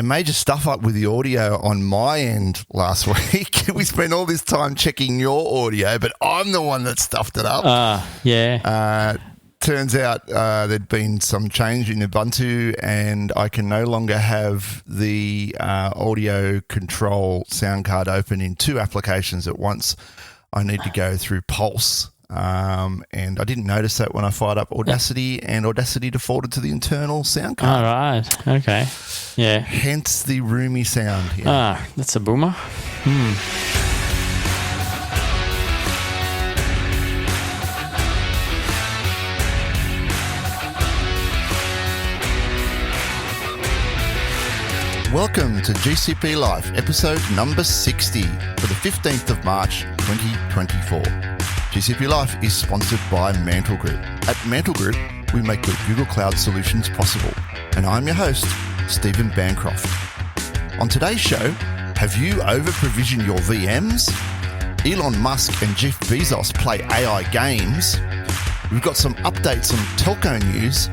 Major stuff up with the audio on my end last week. We spent all this time checking your audio, but I'm the one that stuffed it up. Turns out there'd been some change in Ubuntu, and I can no longer have the audio control sound card open in two applications at once. I need to go through Pulse. And I didn't notice that when I fired up Audacity, and Audacity defaulted to the internal sound card. All right. Okay. Yeah. Hence the roomy sound. Yeah. That's a boomer. Welcome to GCP Life, episode number 60 for the 15th of March, 2024. GCP Life is sponsored by Mantle Group. At Mantle Group, we make your Google Cloud solutions possible. And I'm your host, Stephen Bancroft. On today's show, have you over-provisioned your VMs? Elon Musk and Jef Bezos play AI games. We've got some updates on telco news,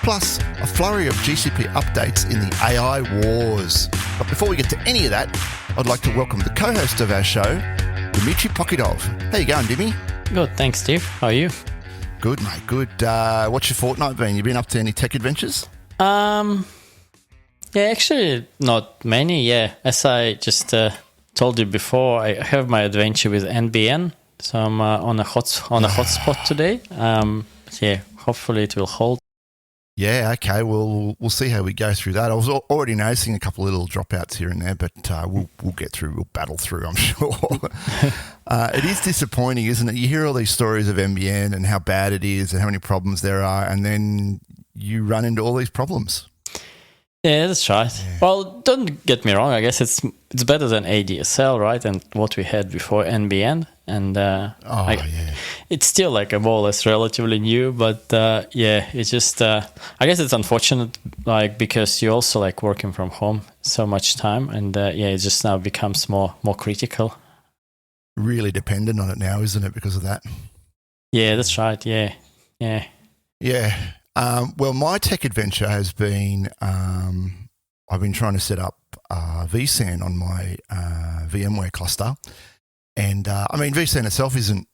plus a flurry of GCP updates in the AI wars. But before we get to any of that, I'd like to welcome the co-host of our show, Dmitry Pokidov. How you going, Dimmy? Good, thanks, Steve. How are you? Good, mate, good. What's your fortnight been? You been up to any tech adventures? Actually, not many, As I just told you before, I have my adventure with NBN, so I'm on a hotspot today. Hopefully it will hold. Yeah, okay. Well, we'll see how we go through that. I was already noticing a couple of little dropouts here and there, but we'll get through. We'll battle through, I'm sure. It is disappointing, isn't it? You hear all these stories of NBN and how bad it is and how many problems there are, and then you run into all these problems. Yeah, that's right. Yeah. Well, don't get me wrong. I guess it's better than ADSL, right? And what we had before NBN. And it's still like a more or less relatively new, but it's just I guess it's unfortunate, like, because you're also like working from home so much time, and it just now becomes more critical. Really dependent on it now, isn't it? Because of that. Yeah, that's right. Yeah. Well, my tech adventure has been I've been trying to set up vSAN on my VMware cluster. And vSAN itself isn't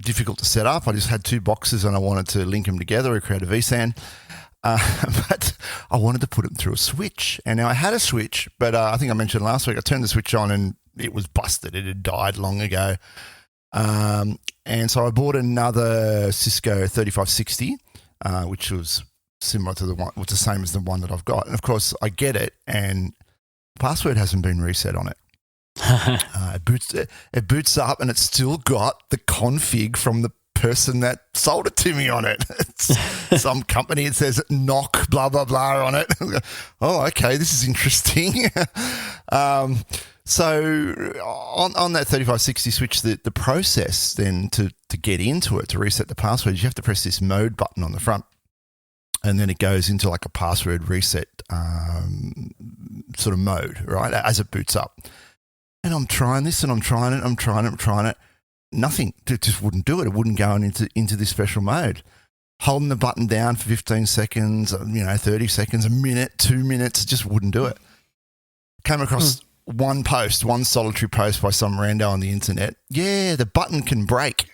difficult to set up. I just had two boxes and I wanted to link them together and create a vSAN. But I wanted to put it through a switch. And now I had a switch, but I think I mentioned last week, I turned the switch on and it was busted. It had died long ago. And so I bought another Cisco 3560, which was similar to the one, which is the same as the one that I've got. And of course, I get it, and the password hasn't been reset on it. It boots up, and it's still got the config from the person that sold it to me on it. It's some company. It says knock blah blah blah on it. Oh, okay, this is interesting. So on that 3560 switch, the process then to get into it, to reset the password, you have to press this mode button on the front, and then it goes into like a password reset sort of mode, right, as it boots up. And I'm trying this and I'm trying it. Nothing. It just wouldn't do it. It wouldn't go into this special mode. Holding the button down for 15 seconds, 30 seconds, a minute, 2 minutes, it just wouldn't do it. Came across one solitary post by some rando on the internet. Yeah, the button can break.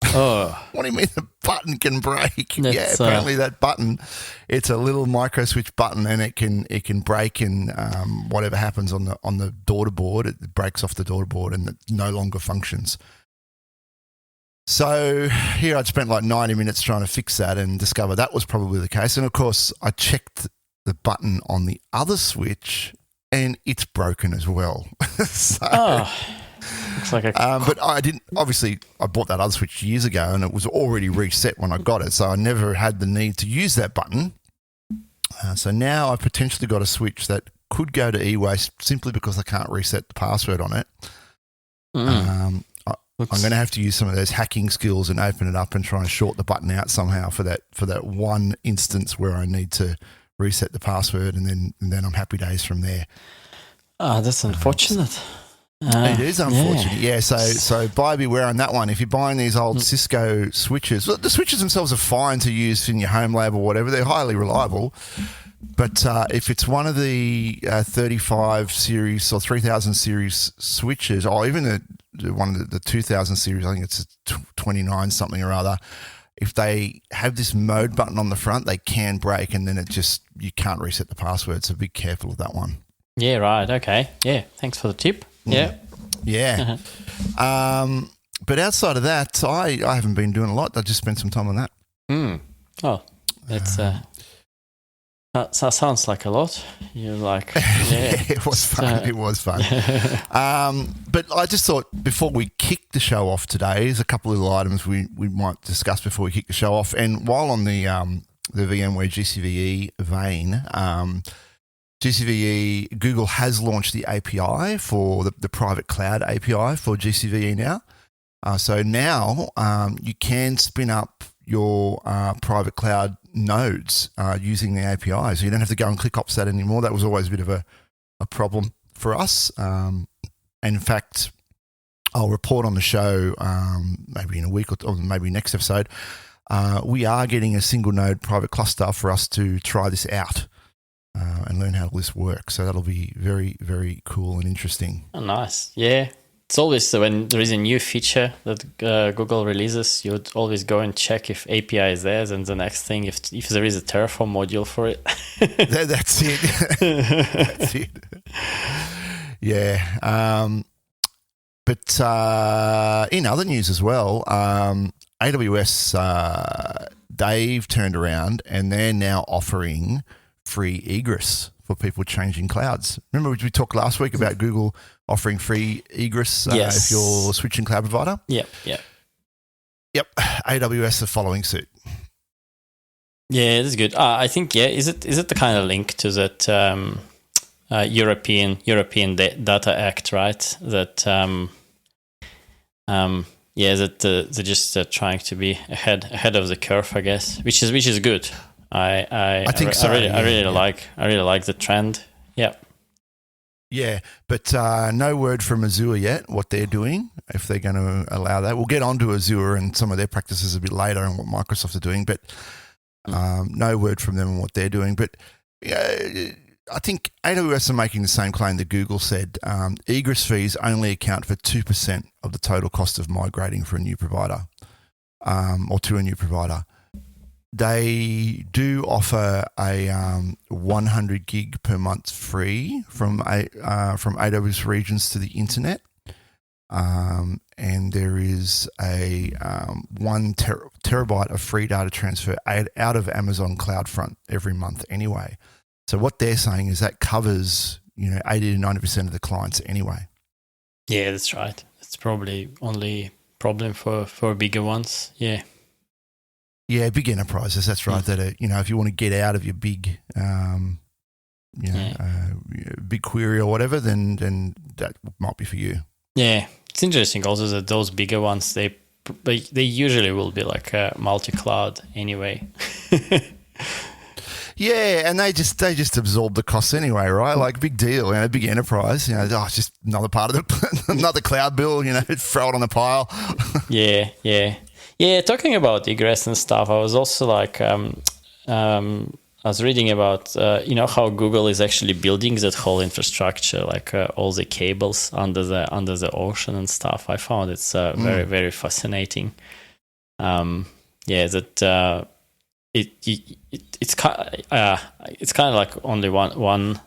Oh. What do you mean the button can break? Apparently that button, it's a little micro switch button, and it can break, and whatever happens on the daughter board, it breaks off the daughter board and it no longer functions. So here I'd spent like 90 minutes trying to fix that and discover that was probably the case. And of course I checked the button on the other switch and it's broken as well. Looks like but I didn't. Obviously, I bought that other switch years ago, and it was already reset when I got it, so I never had the need to use that button. So now I've potentially got a switch that could go to e-waste simply because I can't reset the password on it. I'm going to have to use some of those hacking skills and open it up and try and short the button out somehow for that one instance where I need to reset the password, and then I'm happy days from there. That's unfortunate. It is unfortunate. Yeah, so buyer beware on that one. If you're buying these old Cisco switches, well, the switches themselves are fine to use in your home lab or whatever. They're highly reliable. But if it's one of the 35 series or 3000 series switches, or even one of the 2000 series, I think it's a 29 something or other, if they have this mode button on the front, they can break, and then you can't reset the password. So be careful of that one. Yeah, right. Okay. Yeah, thanks for the tip. Yeah. Yeah. But outside of that, I haven't been doing a lot. I just spent some time on that. Oh, that's that sounds like a lot. You're like, yeah. It was fun. It was fun. But I just thought before we kick the show off today, there's a couple of little items we might discuss before we kick the show off. And while on the VMware GCVE vein, GCVE, Google has launched the API for the private cloud API for GCVE now. So now you can spin up your private cloud nodes using the API. So you don't have to go and click ops that anymore. That was always a bit of a problem for us. And in fact, I'll report on the show maybe in a week or maybe next episode. We are getting a single node private cluster for us to try this out and learn how this works. So that'll be very, very cool and interesting. Oh, nice. Yeah. It's always when there is a new feature that Google releases, you'd always go and check if API is there, and the next thing, if there is a Terraform module for it. That's it. That's it. Yeah. But in other news as well, AWS, they've turned around and they're now offering free egress for people changing clouds. Remember we talked last week about Google offering free egress if you're switching cloud provider? Yep. AWS are following suit. Yeah, it is good. I think, is it the kind of link to that European Data Act, right? That they're just trying to be ahead of the curve, I guess, which is good. I think so. I really like the trend. Yeah. Yeah, but no word from Azure yet what they're doing, if they're going to allow that. We'll get on to Azure and some of their practices a bit later and what Microsoft are doing, but no word from them on what they're doing. But I think AWS are making the same claim that Google said. Egress fees only account for 2% of the total cost of migrating for a new provider or to a new provider. They do offer a 100 gig per month free from AWS regions to the internet, and there is a 1 terabyte of free data transfer out of Amazon CloudFront every month anyway. So what they're saying is that covers 80 to 90% of the clients anyway. Yeah, that's right. It's probably only problem for bigger ones. Yeah. Yeah, big enterprises. That's right. That if you want to get out of your big, big query or whatever, then that might be for you. Yeah, it's interesting also that those bigger ones they usually will be like a multi-cloud anyway. Yeah, and they just absorb the costs anyway, right? Like big deal, big enterprise. It's just another part of another cloud bill. Throw it on the pile. Yeah, talking about egress and stuff, I was also like, I was reading about, how Google is actually building that whole infrastructure, like all the cables under the ocean and stuff. I found it's very, very fascinating. It's kind of like only one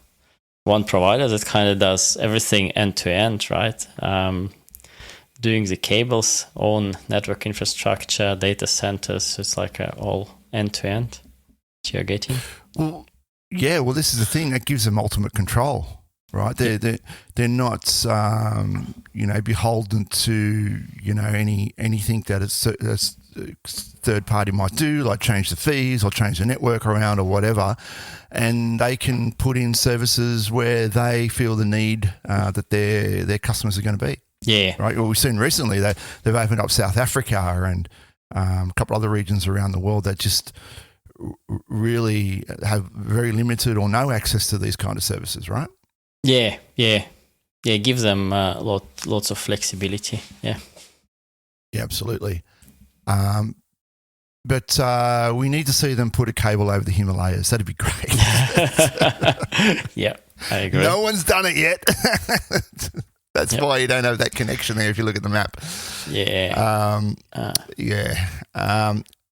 provider that kind of does everything end to end, right? Doing the cables, own network infrastructure, data centers. So it's like all end to end that you're getting. Well, this is the thing that gives them ultimate control, right? They're not beholden to anything that a third party might do, like change the fees or change the network around or whatever, and they can put in services where they feel the need that their customers are going to be. Yeah. Right. Well, we've seen recently they've opened up South Africa and a couple other regions around the world that just really have very limited or no access to these kind of services, right? Yeah. give them lots of flexibility. Yeah, absolutely. But we need to see them put a cable over the Himalayas. That'd be great. Yeah, I agree. No one's done it yet. That's why you don't have that connection there if you look at the map. Yeah.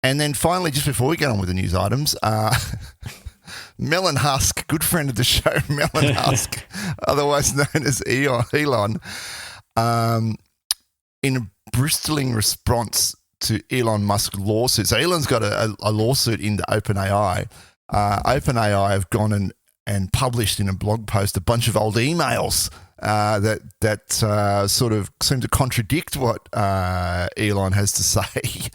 And then finally, just before we get on with the news items, Melon Husk, good friend of the show, Melon Husk, otherwise known as Elon, in a bristling response to Elon Musk's lawsuit. So Elon's got a lawsuit into OpenAI. OpenAI have gone and published in a blog post a bunch of old emails that sort of seem to contradict what Elon has to say.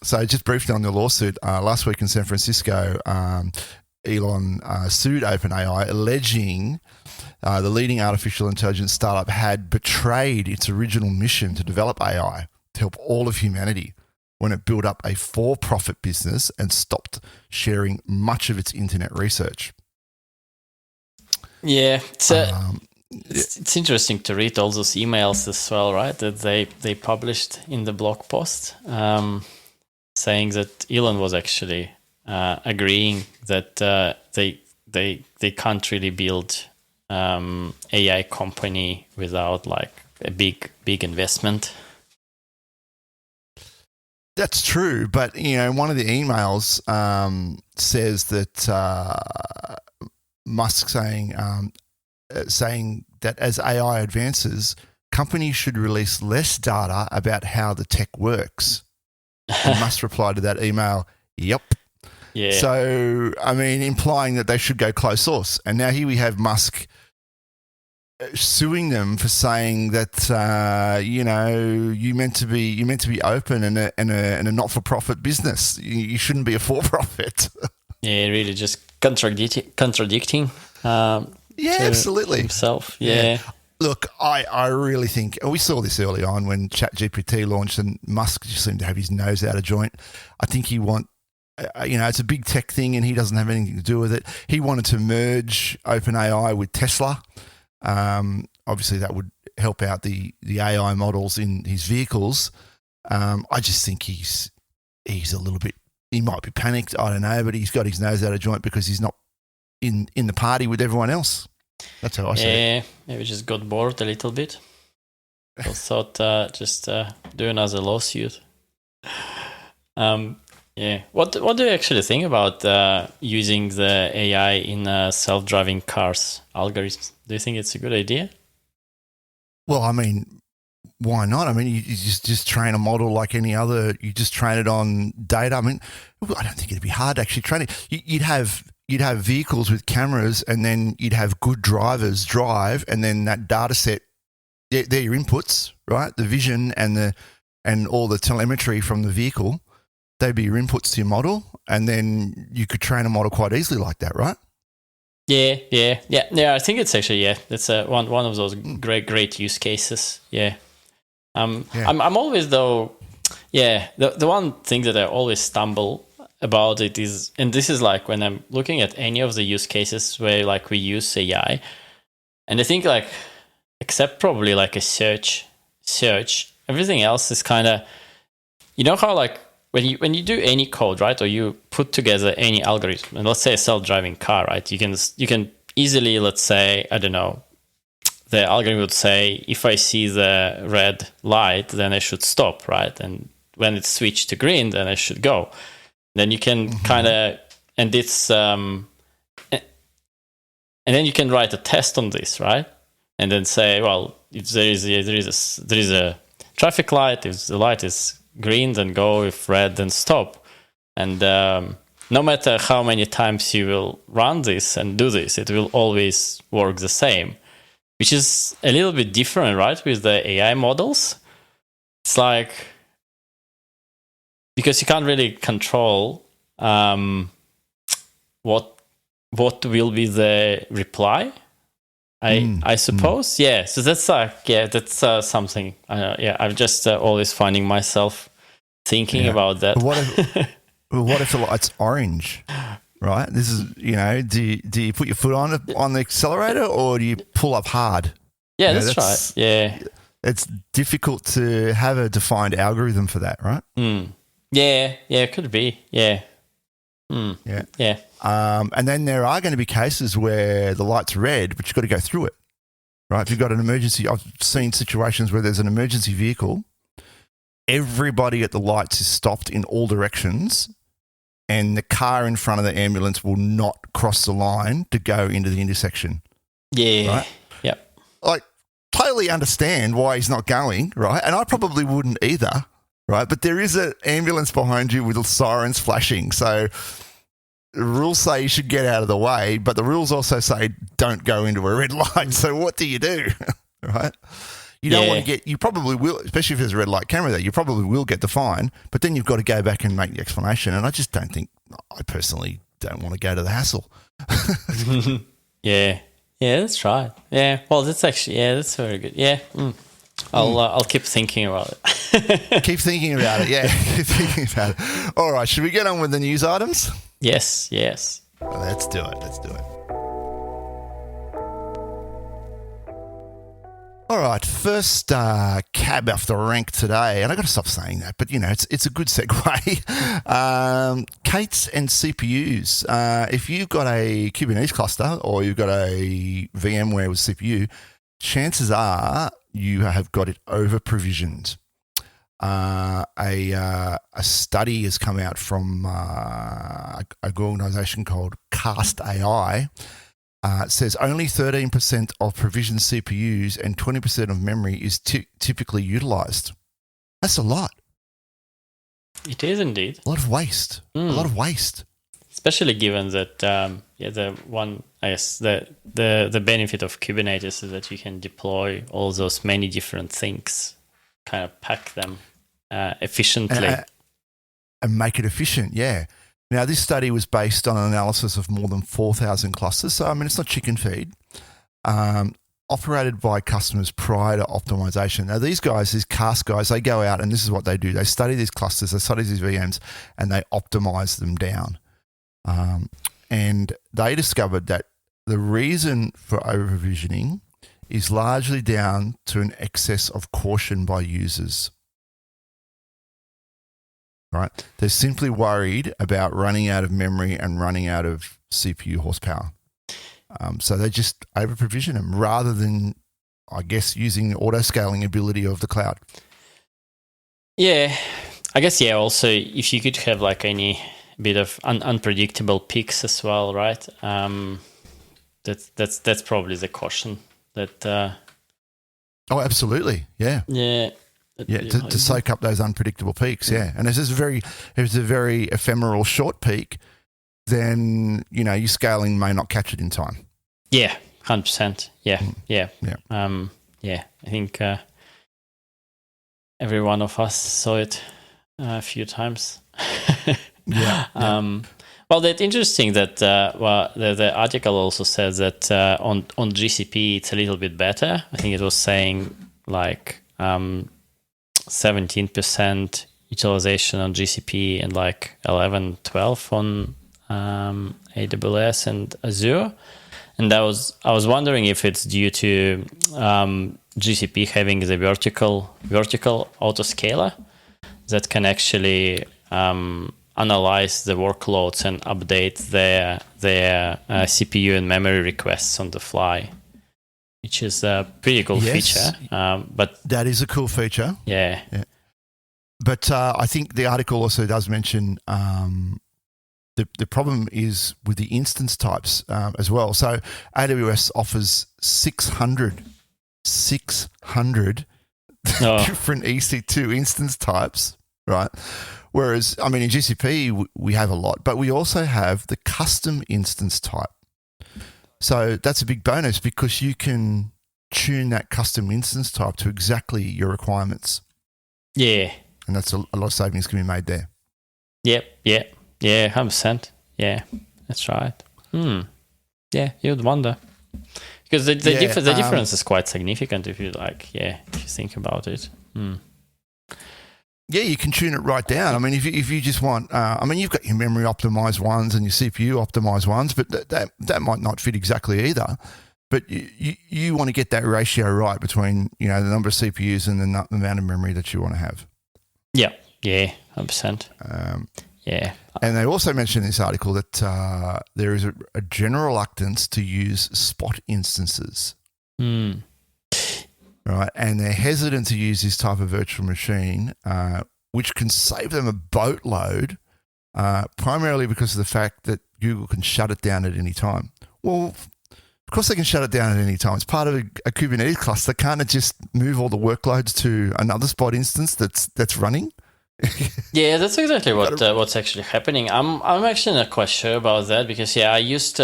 So just briefly on the lawsuit, last week in San Francisco, Elon sued OpenAI, alleging the leading artificial intelligence startup had betrayed its original mission to develop AI to help all of humanity when it built up a for-profit business and stopped sharing much of its internet research. Yeah, it's interesting to read all those emails as well, right? That they published in the blog post, saying that Elon was actually agreeing that they can't really build AI company without like a big investment. That's true, but one of the emails says that Musk saying that as AI advances, companies should release less data about how the tech works. And Musk replied to that email, "Yep." Yeah. So, implying that they should go closed source. And now here we have Musk suing them for saying that you meant to be open and a not-for-profit business. You shouldn't be a for-profit. Yeah, really just contradicting. Absolutely himself. Yeah. Look, I really think, and we saw this early on when ChatGPT launched, and Musk just seemed to have his nose out of joint. I think it's a big tech thing, and he doesn't have anything to do with it. He wanted to merge OpenAI with Tesla. Obviously, that would help out the AI models in his vehicles. I just think he's a little bit. He might be panicked. I don't know, but he's got his nose out of joint because he's not in the party with everyone else. That's how I see it. Yeah, maybe just got bored a little bit. I thought just do another lawsuit. Yeah. What do you actually think about using the AI in self-driving cars algorithms? Do you think it's a good idea? Well, why not? You just train a model like any other. You just train it on data. I don't think it'd be hard to actually train it. You'd have vehicles with cameras, and then you'd have good drivers drive, and then that data set, they're your inputs, right? The vision and all the telemetry from the vehicle, they'd be your inputs to your model, and then you could train a model quite easily like that, right? Yeah. I think it's actually that's one of those great use cases. Yeah. I'm always though. Yeah. The one thing that I always stumble about it is, and this is like when I'm looking at any of the use cases where like we use AI, and I think like except probably like a search, everything else is kind of, how like when you do any code, right, or you put together any algorithm, and let's say a self-driving car, right, you can easily, let's say, I don't know, the algorithm would say, if I see the red light, then I should stop, right, and when it's switched to green, then I should go. Then you can kind of, and it's, and then you can write a test on this, right? And then say, well, if there is a traffic light, if the light is green, then go. If red, then stop. And no matter how many times you will run this and do this, it will always work the same, which is a little bit different, right? With the AI models, it's like, because you can't really control what will be the reply. I suppose. Yeah. So that's that's something. I'm just always finding myself thinking about that. What if the light's orange, right? This is, do you put your foot on the accelerator or do you pull up hard? Yeah, that's right. Yeah. It's difficult to have a defined algorithm for that, right? Yeah, it could be. Yeah. Yeah. And then there are going to be cases where the light's red, but you've got to go through it, right? If you've got an emergency, I've seen situations where there's an emergency vehicle, everybody at the lights is stopped in all directions, and the car in front of the ambulance will not cross the line to go into the intersection. Yeah. Right? Yep. Like, totally understand why he's not going, right? And I probably wouldn't either, right? But there is an ambulance behind you with sirens flashing. So the rules say you should get out of the way, but the rules also say don't go into a red light. So what do you do, right? You don't want to get, you probably will, especially if there's a red light camera there, you probably will get the fine, but then you've got to go back and make the explanation. And I just don't think, I personally don't want to go to the hassle. Yeah, that's right. Yeah, well, that's actually, that's very good. Yeah, I'll keep thinking about it. Keep thinking about it, yeah. Keep thinking about it. All right, should we get on with the news items? Yes. Let's do it. All right, first cab off the rank today, and I've got to stop saying that, but, it's a good segue. Kates and CPUs. If you've got a Kubernetes cluster or you've got a VMware with CPU, chances are you have got it over-provisioned. A study has come out from a organisation called Cast AI. It says only 13% of provisioned CPUs and 20% of memory is typically utilised. That's a lot. It is indeed. A lot of waste. A lot of waste. Especially given that, the benefit of Kubernetes is that you can deploy all those many different things, kind of pack them efficiently. And make it efficient, yeah. Now, this study was based on an analysis of more than 4,000 clusters. So, it's not chicken feed. Operated by customers prior to optimization. Now, these CAST guys, they go out and this is what they do. They study these clusters, they study these VMs, and they optimize them down. And they discovered that the reason for over-provisioning is largely down to an excess of caution by users. Right? They're simply worried about running out of memory and running out of CPU horsepower. So they just over-provision them rather than, I guess, using the auto-scaling ability of the cloud. Yeah. I guess, also, if you could have like any bit of unpredictable peaks as well, right? That's probably the caution that... Oh, absolutely. Yeah. Yeah. Yeah, to soak up those unpredictable peaks, yeah. And if it's a very ephemeral short peak, then, your scaling may not catch it in time. Yeah, 100%. Yeah. I think every one of us saw it a few times. Yeah. Well, that's interesting that the article also says that on GCP it's a little bit better. I think it was saying like 17% utilization on GCP and like 11-12 on AWS and Azure. And I was wondering if it's due to GCP having the vertical autoscaler that can actually analyze the workloads and update their CPU and memory requests on the fly, which is a pretty cool feature. But that is a cool feature. Yeah. But I think the article also does mention the problem is with the instance types as well. So AWS offers 600 different EC2 instance types, right? Whereas, in GCP, we have a lot, but we also have the custom instance type. So that's a big bonus because you can tune that custom instance type to exactly your requirements. Yeah. And that's a lot of savings can be made there. Yep. Yeah. Yeah. 100%. Yeah. That's right. Yeah. You'd wonder. Because the difference is quite significant if you think about it. Yeah, you can tune it right down. I mean, if you just want, you've got your memory optimized ones and your CPU optimized ones, but that might not fit exactly either. But you want to get that ratio right between, the number of CPUs and the amount of memory that you want to have. Yeah, 100%. Yeah. And they also mentioned in this article that there is a general reluctance to use spot instances. Right, and they're hesitant to use this type of virtual machine, which can save them a boatload, primarily because of the fact that Google can shut it down at any time. Well, of course they can shut it down at any time. It's part of a Kubernetes cluster. Can't it just move all the workloads to another spot instance that's running? Yeah, that's exactly what's actually happening. I'm actually not quite sure about that because I used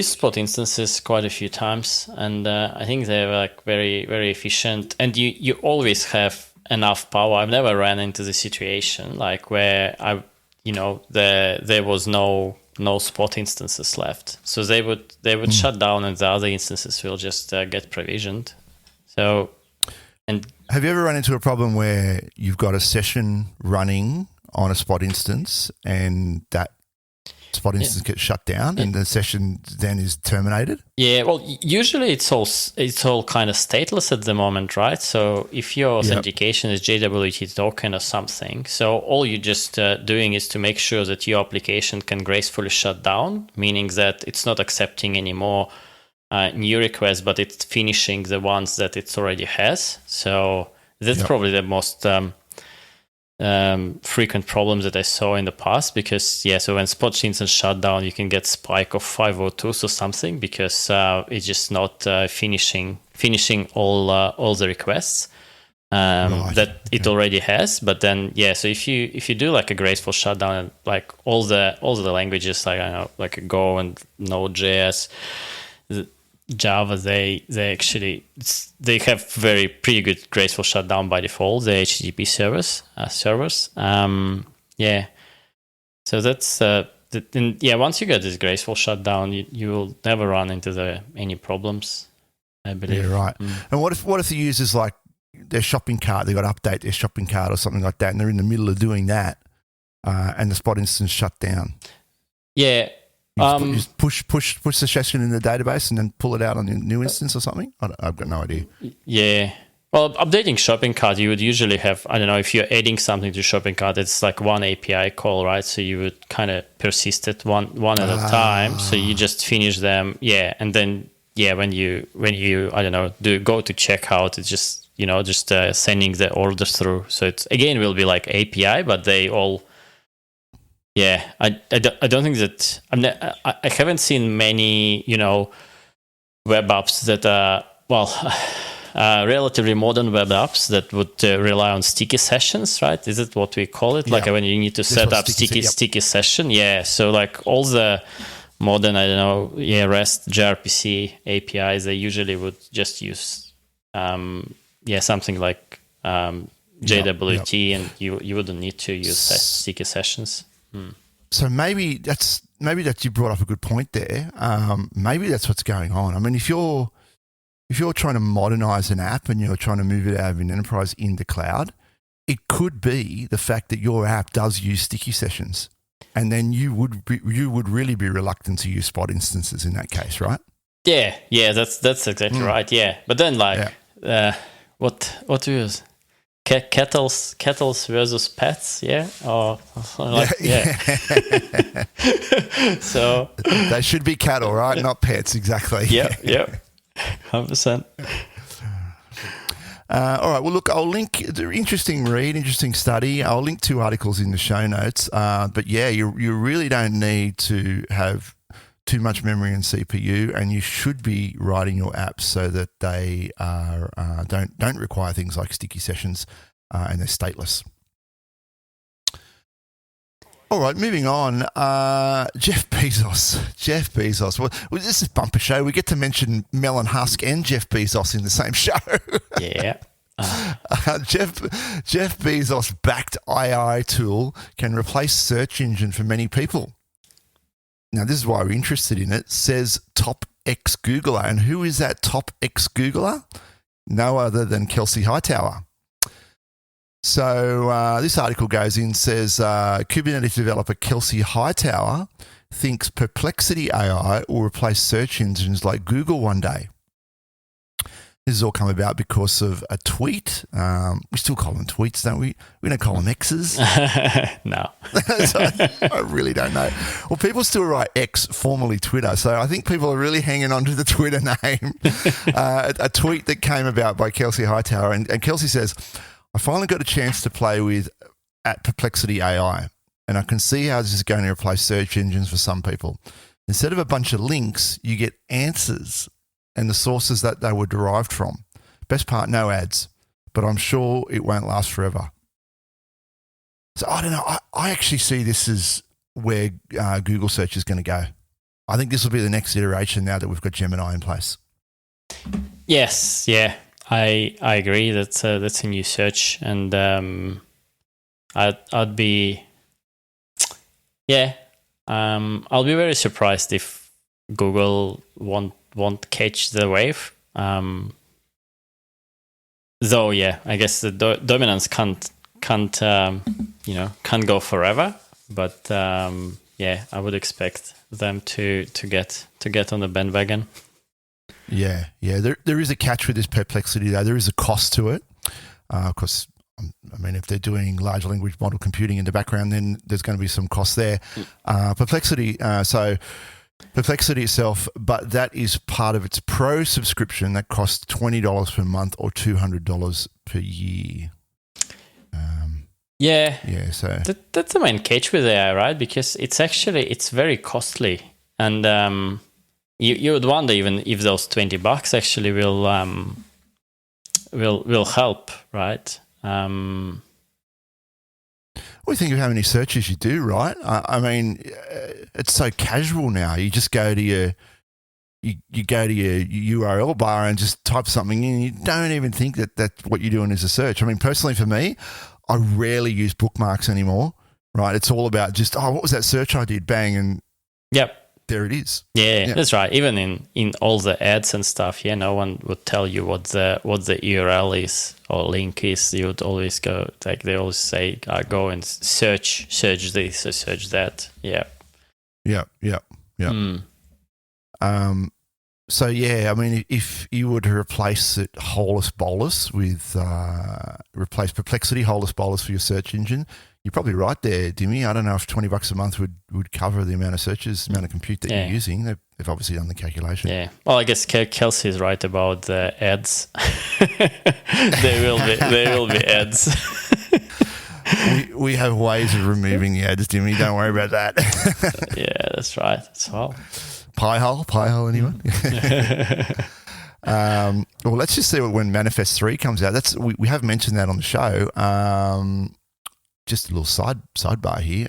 spot instances quite a few times, and I think they're like very, very efficient. And you always have enough power. I've never ran into the situation like where there was no spot instances left. So they would shut down, and the other instances will just get provisioned. So, and have you ever run into a problem where you've got a session running on a spot instance, and that spot instance gets shut down and the session then is terminated? Yeah, well, usually it's all kind of stateless at the moment, right? So if your authentication is JWT token or something, so all you're just doing is to make sure that your application can gracefully shut down, meaning that it's not accepting any more new requests, but it's finishing the ones that it already has. So that's probably the most frequent problems that I saw in the past, because so when spot instance shut down, you can get spike of 502s or something because it's just not finishing all the requests that it already has. But then so if you do like a graceful shutdown, and like all the languages like Go and Node.js, Java, they have pretty good graceful shutdown by default. The HTTP servers. So that's once you get this graceful shutdown, you will never run into any problems, I believe. Yeah, right. And what if the users like their shopping cart, they got to update their shopping cart or something like that, and they're in the middle of doing that, and the spot instance shut down? Yeah. You just push the session in the database and then pull it out on the new instance or something? I've got no idea. Yeah. Well, updating shopping cart, you would usually have, I don't know, if you're adding something to shopping cart, it's like one API call, right? So you would kind of persist it one at a time. So you just finish them. Yeah. And then, when you I don't know, go to checkout, it's just, sending the order through. So it's, again, will be like API, but they all... Yeah, I don't think that I haven't seen many web apps that are relatively modern web apps that would rely on sticky sessions, right? Is it what we call it? Like when you need to set up sticky session. Yeah, so like all the modern REST gRPC APIs, they usually would just use something like JWT, and you wouldn't need to use sticky sessions. So maybe that's you brought up a good point there. Maybe that's what's going on. I mean, if you're trying to modernize an app and you're trying to move it out of an enterprise into cloud, it could be the fact that your app does use sticky sessions, and then you would really be reluctant to use spot instances in that case, right? Yeah, that's exactly right. Yeah, but then what do you use? Kettles versus pets, or So they should be cattle, right? Not pets, exactly. Yep, 100%. All right. Well, look, I'll link. Interesting read, interesting study. I'll link 2 articles in the show notes. But you really don't need to have too much memory and CPU, and you should be writing your apps so that they are don't require things like sticky sessions, and they're stateless. All right, moving on. Jef Bezos. Well, this is Bumper Show. We get to mention Melon Husk and Jef Bezos in the same show. Yeah. Jef Bezos backed AI tool can replace search engine for many people. Now, this is why we're interested in it, says top ex-Googler. And who is that top ex-Googler? No other than Kelsey Hightower. So this article goes in, says Kubernetes developer Kelsey Hightower thinks Perplexity AI will replace search engines like Google one day. This has all come about because of a tweet. We still call them tweets, don't we? We don't call them X's. No. So I really don't know. Well, people still write X, formerly Twitter. So I think people are really hanging on to the Twitter name. A tweet that came about by Kelsey Hightower. And Kelsey says, I finally got a chance to play with at Perplexity AI. And I can see how this is going to replace search engines for some people. Instead of a bunch of links, you get answers and the sources that they were derived from. Best part, no ads, but I'm sure it won't last forever. So I don't know. I actually see this as where Google search is going to go. I think this will be the next iteration now that we've got Gemini in place. Yes, yeah, I agree. That's a new search, and I'd be, I'll be very surprised if Google won't catch the wave. Though, yeah, I guess the dominance can't go forever. But I would expect them to get on the bandwagon. Yeah. There is a catch with this Perplexity, though. There is a cost to it. Of course, I mean, if they're doing large language model computing in the background, then there's going to be some cost there. Perplexity, Perplexity itself, but that is part of its Pro subscription that costs $20 per month or $200 per year. So that's the main catch with AI, right? Because it's very costly, and you would wonder even if those $20 actually will help, right? Well, think of how many searches you do, right? I mean, it's so casual now. You just go to your URL bar and just type something in. You don't even think that what you're doing is a search. I mean, personally for me, I rarely use bookmarks anymore, right? It's all about just, what was that search I did? Bang, and there it is. Yeah, that's right. Even in all the ads and stuff, no one would tell you what the URL is or link is. You would always go, like they always say, go and search this or search that. Yeah. So I mean, if you were to replace it holus bolus with replace Perplexity holus bolus for your search engine, you're probably right there, Dimmy. I don't know if $20 a month would cover the amount of searches, the amount of compute that you're using. They've obviously done the calculation. Yeah. Well, I guess Kelsey is right about the ads. There will be ads. We have ways of removing the ads, Dimmy. Don't worry about that. Yeah, that's right. That's all. Pie hole, anyone? Well, let's just see when Manifest 3 comes out. We have mentioned that on the show. Just a little sidebar here.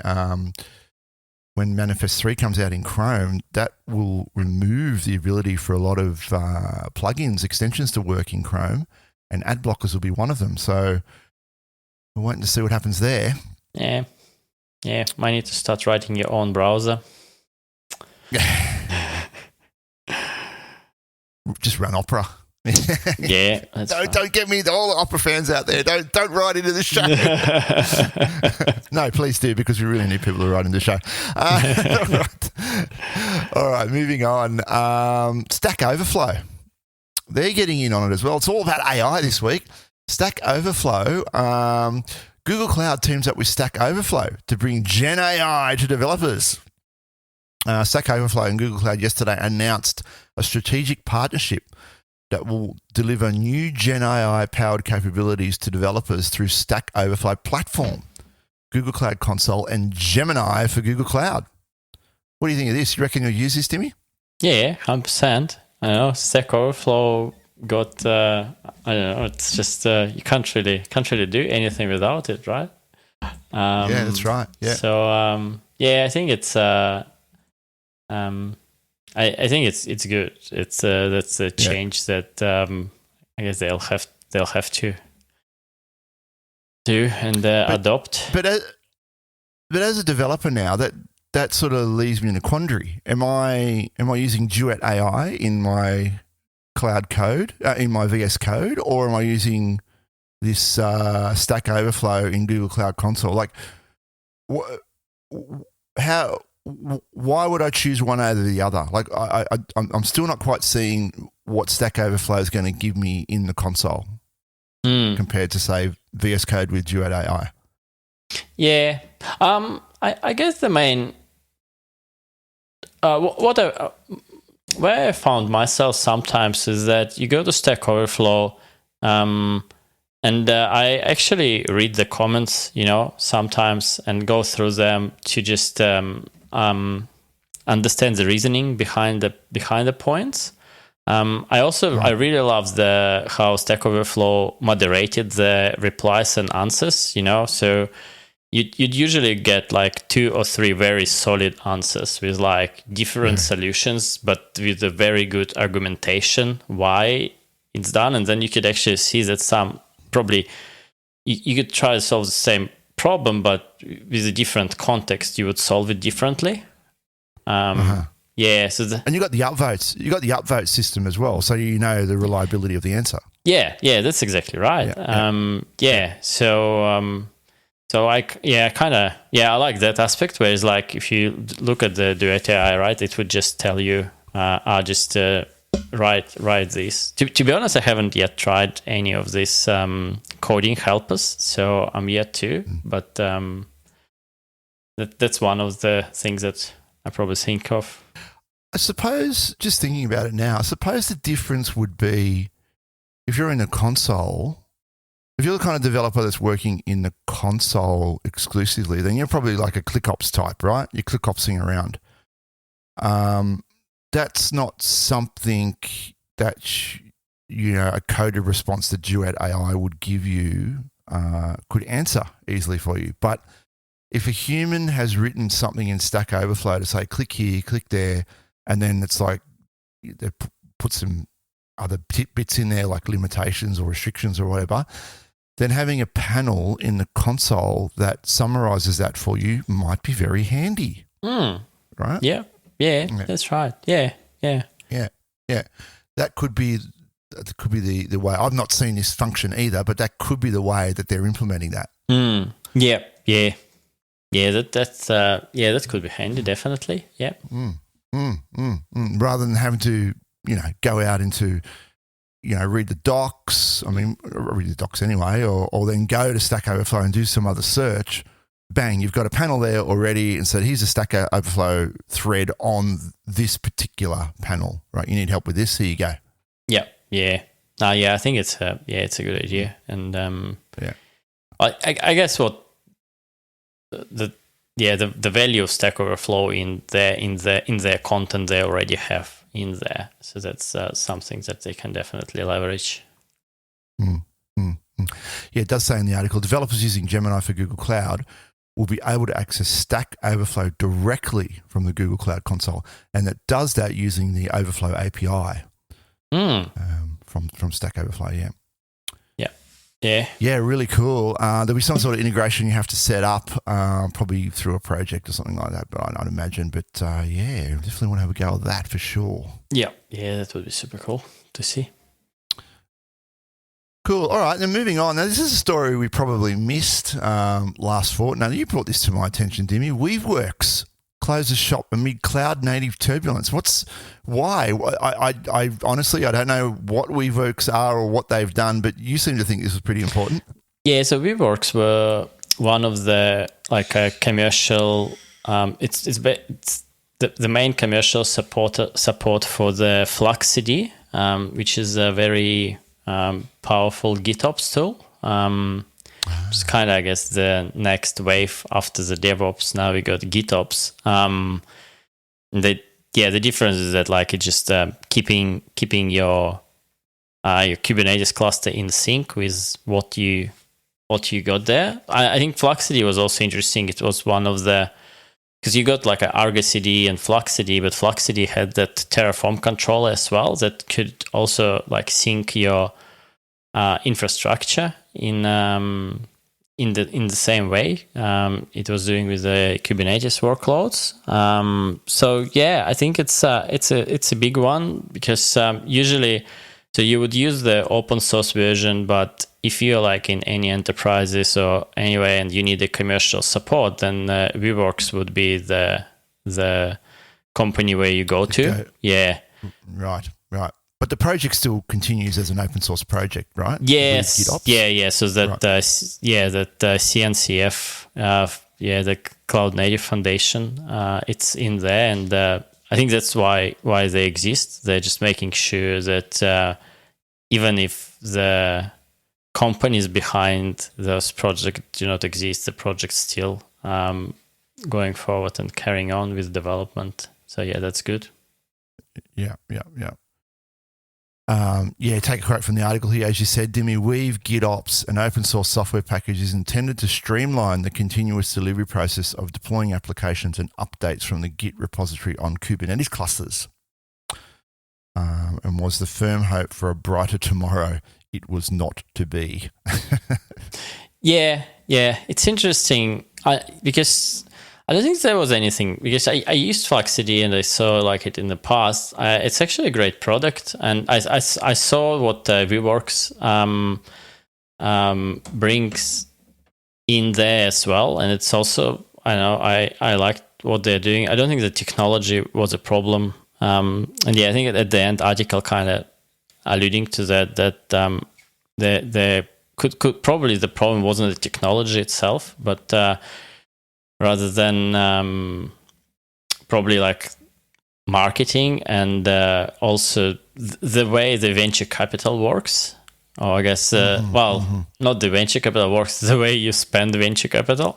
When Manifest 3 comes out in Chrome, that will remove the ability for a lot of plugins, extensions to work in Chrome, and ad blockers will be one of them. So we're waiting to see what happens there. Yeah. Might need to start writing your own browser. Just run Opera. Yeah, don't get me, all the Opera fans out there. Don't write into the show. No, please do, because we really need people to write into the show. All right, moving on. Stack Overflow, they're getting in on it as well. It's all about AI this week. Stack Overflow. Google Cloud teams up with Stack Overflow to bring GenAI to developers. Stack Overflow and Google Cloud yesterday announced a strategic partnership that will deliver new GenAI-powered capabilities to developers through Stack Overflow platform, Google Cloud Console, and Gemini for Google Cloud. What do you think of this? You reckon you'll use this, Timmy? Yeah, 100%. I know Stack Overflow got. I don't know. It's just you can't really do anything without it, right? Yeah, that's right. Yeah. So I think it's. I think it's good. It's that's a change that I guess they'll have to do and adopt. But as a developer now, that sort of leaves me in a quandary. Am I using Duet AI in my cloud code, in my VS Code, or am I using this Stack Overflow in Google Cloud Console? Like, why would I choose one over the other? Like, I'm still not quite seeing what Stack Overflow is going to give me in the console compared to, say, VS Code with Duet AI. Yeah. I guess the main where I found myself sometimes is that you go to Stack Overflow, and I actually read the comments, sometimes, and go through them to just understand the reasoning behind the points. I really love how Stack Overflow moderated the replies and answers. So you'd usually get like 2 or 3 very solid answers with like different solutions, but with a very good argumentation why it's done. And then you could actually see that some probably you could try to solve the same problem, but with a different context, you would solve it differently. Yeah. And you got the upvotes. You got the upvote system as well, so you know the reliability of the answer. Yeah, that's exactly right. So I like that aspect where it's like if you look at the Duet AI, right, it would just tell you, write this. To be honest, I haven't yet tried any of these coding helpers, so I'm yet to. But that's one of the things that I probably think of. I suppose, just thinking about it now, I suppose the difference would be if you're in a console. If you're the kind of developer that's working in the console exclusively, then you're probably like a ClickOps type, right? You're ClickOpsing around. That's not something that a coded response to Duet AI would give you, could answer easily for you. But if a human has written something in Stack Overflow to say, click here, click there, and then it's like they put some other bits in there like limitations or restrictions or whatever, then having a panel in the console that summarizes that for you might be very handy. Right? Yeah, that's right. Yeah. That could be the way. I've not seen this function either, but that could be the way that they're implementing that. Yeah. That could be handy, definitely. Yeah. Rather than having to, go out into, read the docs. I mean, read the docs anyway, or then go to Stack Overflow and do some other search. Bang, you've got a panel there already, and so here's a Stack Overflow thread on this particular panel. Right, you need help with this. Here you go. Yeah. I think it's a good idea, and I guess what the value of Stack Overflow in their content they already have in there, so that's something that they can definitely leverage. Yeah, it does say in the article, developers using Gemini for Google Cloud will be able to access Stack Overflow directly from the Google Cloud console, and it does that using the Overflow API from Stack Overflow. Yeah, really cool. There'll be some sort of integration you have to set up, probably through a project or something like that, but I'd imagine. But definitely want to have a go at that for sure. Yeah, that would be super cool to see. Cool. All right, then moving on. Now, this is a story we probably missed last fortnight. You brought this to my attention, Dimmy. Weaveworks closes shop amid cloud-native turbulence. Why? I honestly, I don't know what Weaveworks are or what they've done, but you seem to think this was pretty important. Yeah, so Weaveworks were one of the commercial. It's the main commercial support for the Fluxity, which is a very powerful GitOps tool. It's kind of, I guess, the next wave after the DevOps. Now we got GitOps. The difference is that it's just keeping your Kubernetes cluster in sync with what you got there. I think Fluxity was also interesting. It was one of the, because you got like an Argo CD and Fluxity, but Fluxity had that Terraform controller as well that could also sync your infrastructure in the same way it was doing with the Kubernetes workloads. So I think it's a big one, because usually So you would use the open source version, but if you're like in any enterprises or anyway, and you need the commercial support, then Weaveworks would be the company where you go to. Yeah. Right. But the project still continues as an open source project, right? Yes. Yeah. So that CNCF, the Cloud Native Foundation, it's in there, and I think that's why they exist. They're just making sure that even if the companies behind those projects do not exist, the project's still going forward and carrying on with development. So yeah, that's good. Yeah. Take a quote from the article here. As you said, Dimi, Weave GitOps, an open source software package, is intended to streamline the continuous delivery process of deploying applications and updates from the Git repository on Kubernetes clusters. And was the firm hope for a brighter tomorrow. It was not to be. Yeah. It's interesting because I don't think there was anything, because I used Fluxity and I saw like it in the past. It's actually a great product, and I saw what Weaveworks brings in there as well, and it's also, I liked what they're doing. I don't think the technology was a problem, and I think at the end article kind of alluding to that there could probably the problem wasn't the technology itself, but rather than probably like marketing and also the way the venture capital works. Or I guess, not the venture capital works, the way you spend venture capital.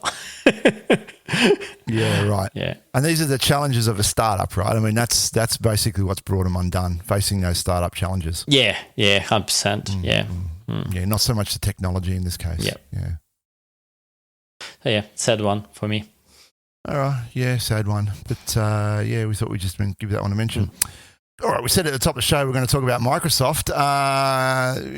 Yeah, right. Yeah. And these are the challenges of a startup, right? I mean, that's basically what's brought them undone, facing those startup challenges. Yeah, 100%. Yeah. Yeah, not so much the technology in this case. Yep. Yeah. So yeah, sad one for me. All right. Yeah, sad one. But we thought we'd just give that one a mention. All right, we said at the top of the show we're going to talk about Microsoft.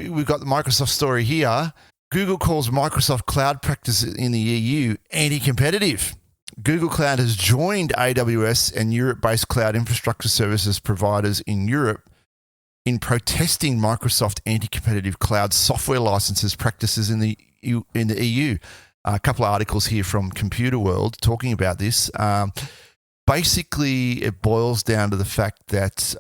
We've got the Microsoft story here. Google calls Microsoft cloud practice in the EU anti-competitive. Google Cloud has joined AWS and Europe-based cloud infrastructure services providers in Europe in protesting Microsoft anti-competitive cloud software licenses practices in the EU. A couple of articles here from Computer World talking about this. Basically, it boils down to the fact that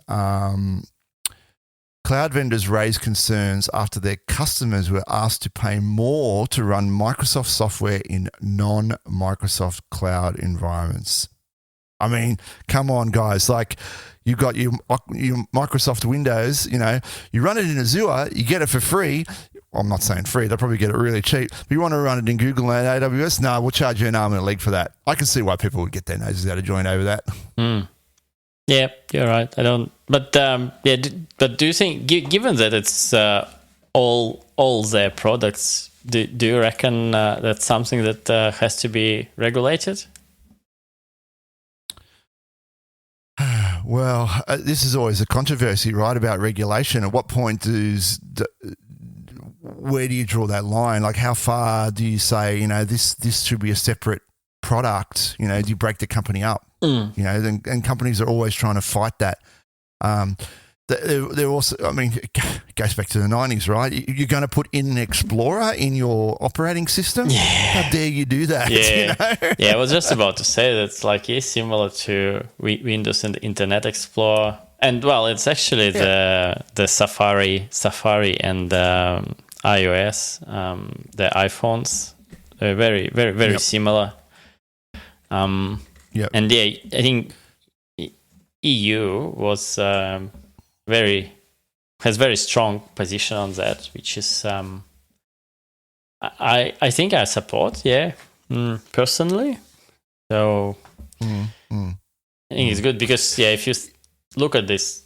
cloud vendors raised concerns after their customers were asked to pay more to run Microsoft software in non-Microsoft cloud environments. I mean, come on, guys. Like, you've got your Microsoft Windows, you run it in Azure, you get it for free. I'm not saying free, they'll probably get it really cheap. But you want to run it in Google and AWS? No, we'll charge you an arm and a leg for that. I can see why people would get their noses out of joint over that. Yeah, you're right. I don't, but but do you think, given that it's all their products, do you reckon that's something that has to be regulated? Well, this is always a controversy, right, about regulation. At what point where do you draw that line? Like, how far do you say, this should be a separate product? Do you break the company up? And companies are always trying to fight that. They're also, it goes back to the 90s, right? You're going to put in an Explorer in your operating system? Yeah. How dare you do that? Yeah, yeah. I was just about to say that's like similar to Windows and the Internet Explorer. And well, it's actually the Safari and iOS, the iPhones. They're very, very, very similar. And I think EU was has very strong position on that, which is I think I support, personally. So I think it's good because if you look at this,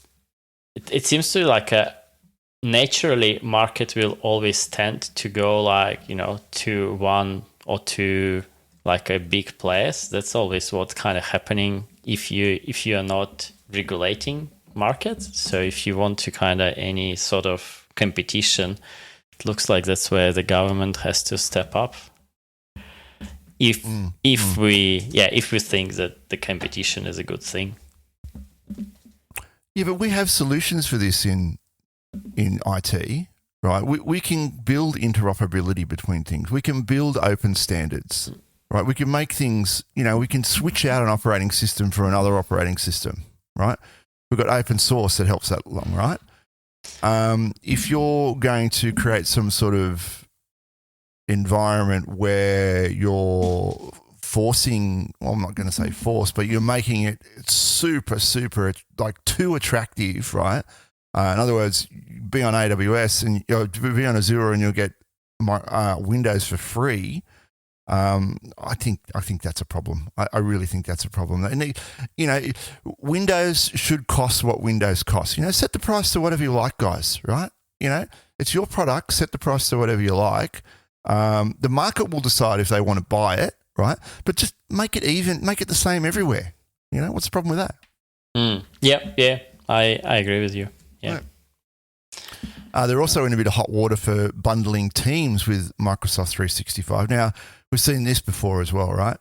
it seems to like naturally market will always tend to go to one or two like a big players. That's always what's kind of happening if you are not regulating markets. So if you want to kind of any sort of competition, it looks like that's where the government has to step up. If we think that the competition is a good thing. Yeah, but we have solutions for this in in IT, right? We can build interoperability between things. We can build open standards, right? We can make things, we can switch out an operating system for another operating system, right? We've got open source that helps that along, right? If you're going to create some sort of environment where you're forcing, well, I'm not going to say force, but you're making it super, super like too attractive, right? In other words, be on AWS and be on Azure and you'll get Windows for free. I think that's a problem. I really think that's a problem. And Windows should cost what Windows costs. Set the price to whatever you like, guys. Right? It's your product. Set the price to whatever you like. The market will decide if they want to buy it, right? But just make it even. Make it the same everywhere. What's the problem with that? Yeah. I agree with you. Yeah. Right. They're also in a bit of hot water for bundling Teams with Microsoft 365. Now, we've seen this before as well, right?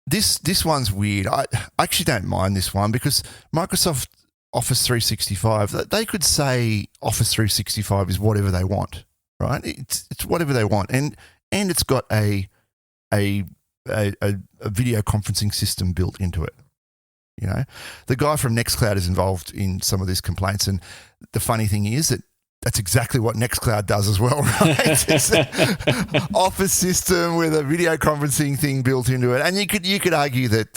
This one's weird. I actually don't mind this one because Microsoft Office 365, they could say Office 365 is whatever they want, right? It's whatever they want, and it's got a video conferencing system built into it. The guy from Nextcloud is involved in some of these complaints, and the funny thing is that that's exactly what Nextcloud does as well, right? It's an Office system with a video conferencing thing built into it, and you could argue that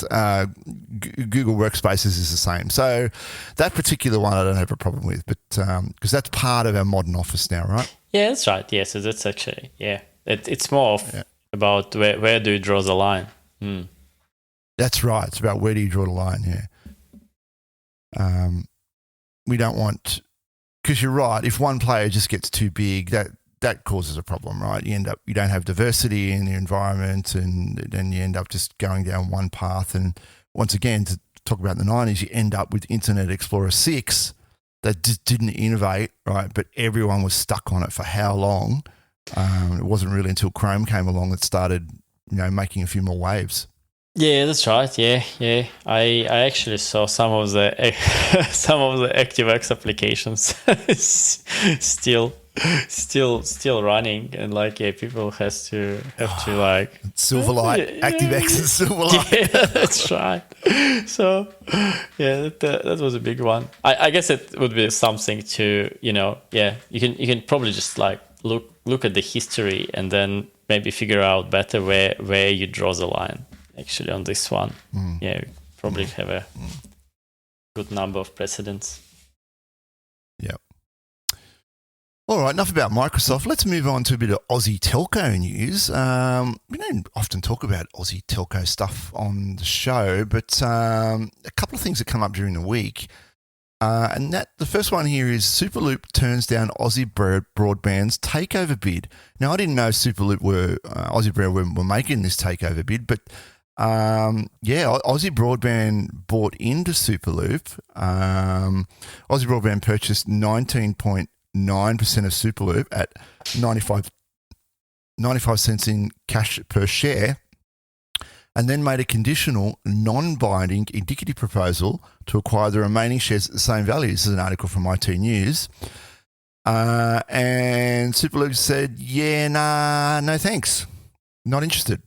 Google Workspaces is the same. So that particular one I don't have a problem with, but because that's part of our modern Office now, right? Yeah, that's right. Yeah, so that's actually it's more about where do you draw the line. That's right. It's about where do you draw the line, yeah. We don't want, because you're right, if one player just gets too big, that causes a problem, right? You don't have diversity in the environment, and then you end up just going down one path. And once again, to talk about the 90s, you end up with Internet Explorer 6 that just didn't innovate, right? But everyone was stuck on it for how long? It wasn't really until Chrome came along that started, making a few more waves. Yeah, that's right. Yeah. I actually saw some of the ActiveX applications still running, and people have to Silverlight, ActiveX and Silverlight. Yeah, that's right. So that was a big one. I guess it would be something to you can probably just look at the history and then maybe figure out better where you draw the line. Actually, on this one, probably have a good number of precedents. Yeah. All right, enough about Microsoft. Let's move on to a bit of Aussie telco news. We don't often talk about Aussie telco stuff on the show, but a couple of things that come up during the week. And the first one here is Superloop turns down Aussie Broadband's takeover bid. Now, I didn't know Superloop Aussie Broadband were making this takeover bid, but Aussie Broadband bought into Superloop. Aussie Broadband purchased 19.9% of Superloop at 95 cents in cash per share, and then made a conditional, non-binding, indicative proposal to acquire the remaining shares at the same value. This is an article from IT News. And Superloop said, no thanks. Not interested.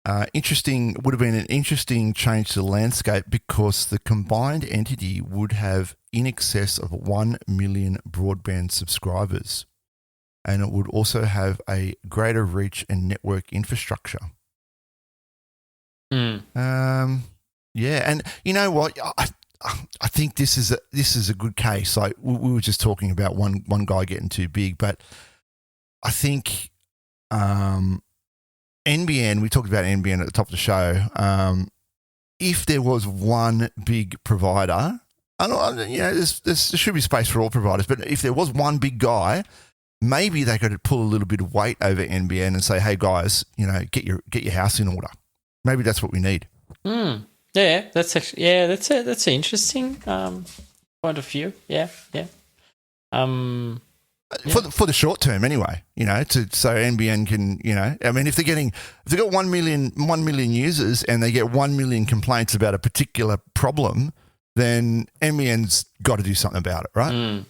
Would have been an interesting change to the landscape because the combined entity would have in excess of 1 million broadband subscribers, and it would also have a greater reach and network infrastructure. And you know what? I think this is a good case. Like we were just talking about one guy getting too big, but I think NBN. We talked about NBN at the top of the show. If there was one big provider, there should be space for all providers. But if there was one big guy, maybe they could pull a little bit of weight over NBN and say, "Hey guys, get your house in order." Maybe that's what we need. Yeah, that's actually that's an interesting point of view. Yeah. For the short term, anyway, so NBN can, I mean, if they've got 1 million users and they get 1 million complaints about a particular problem, then NBN's got to do something about it, right?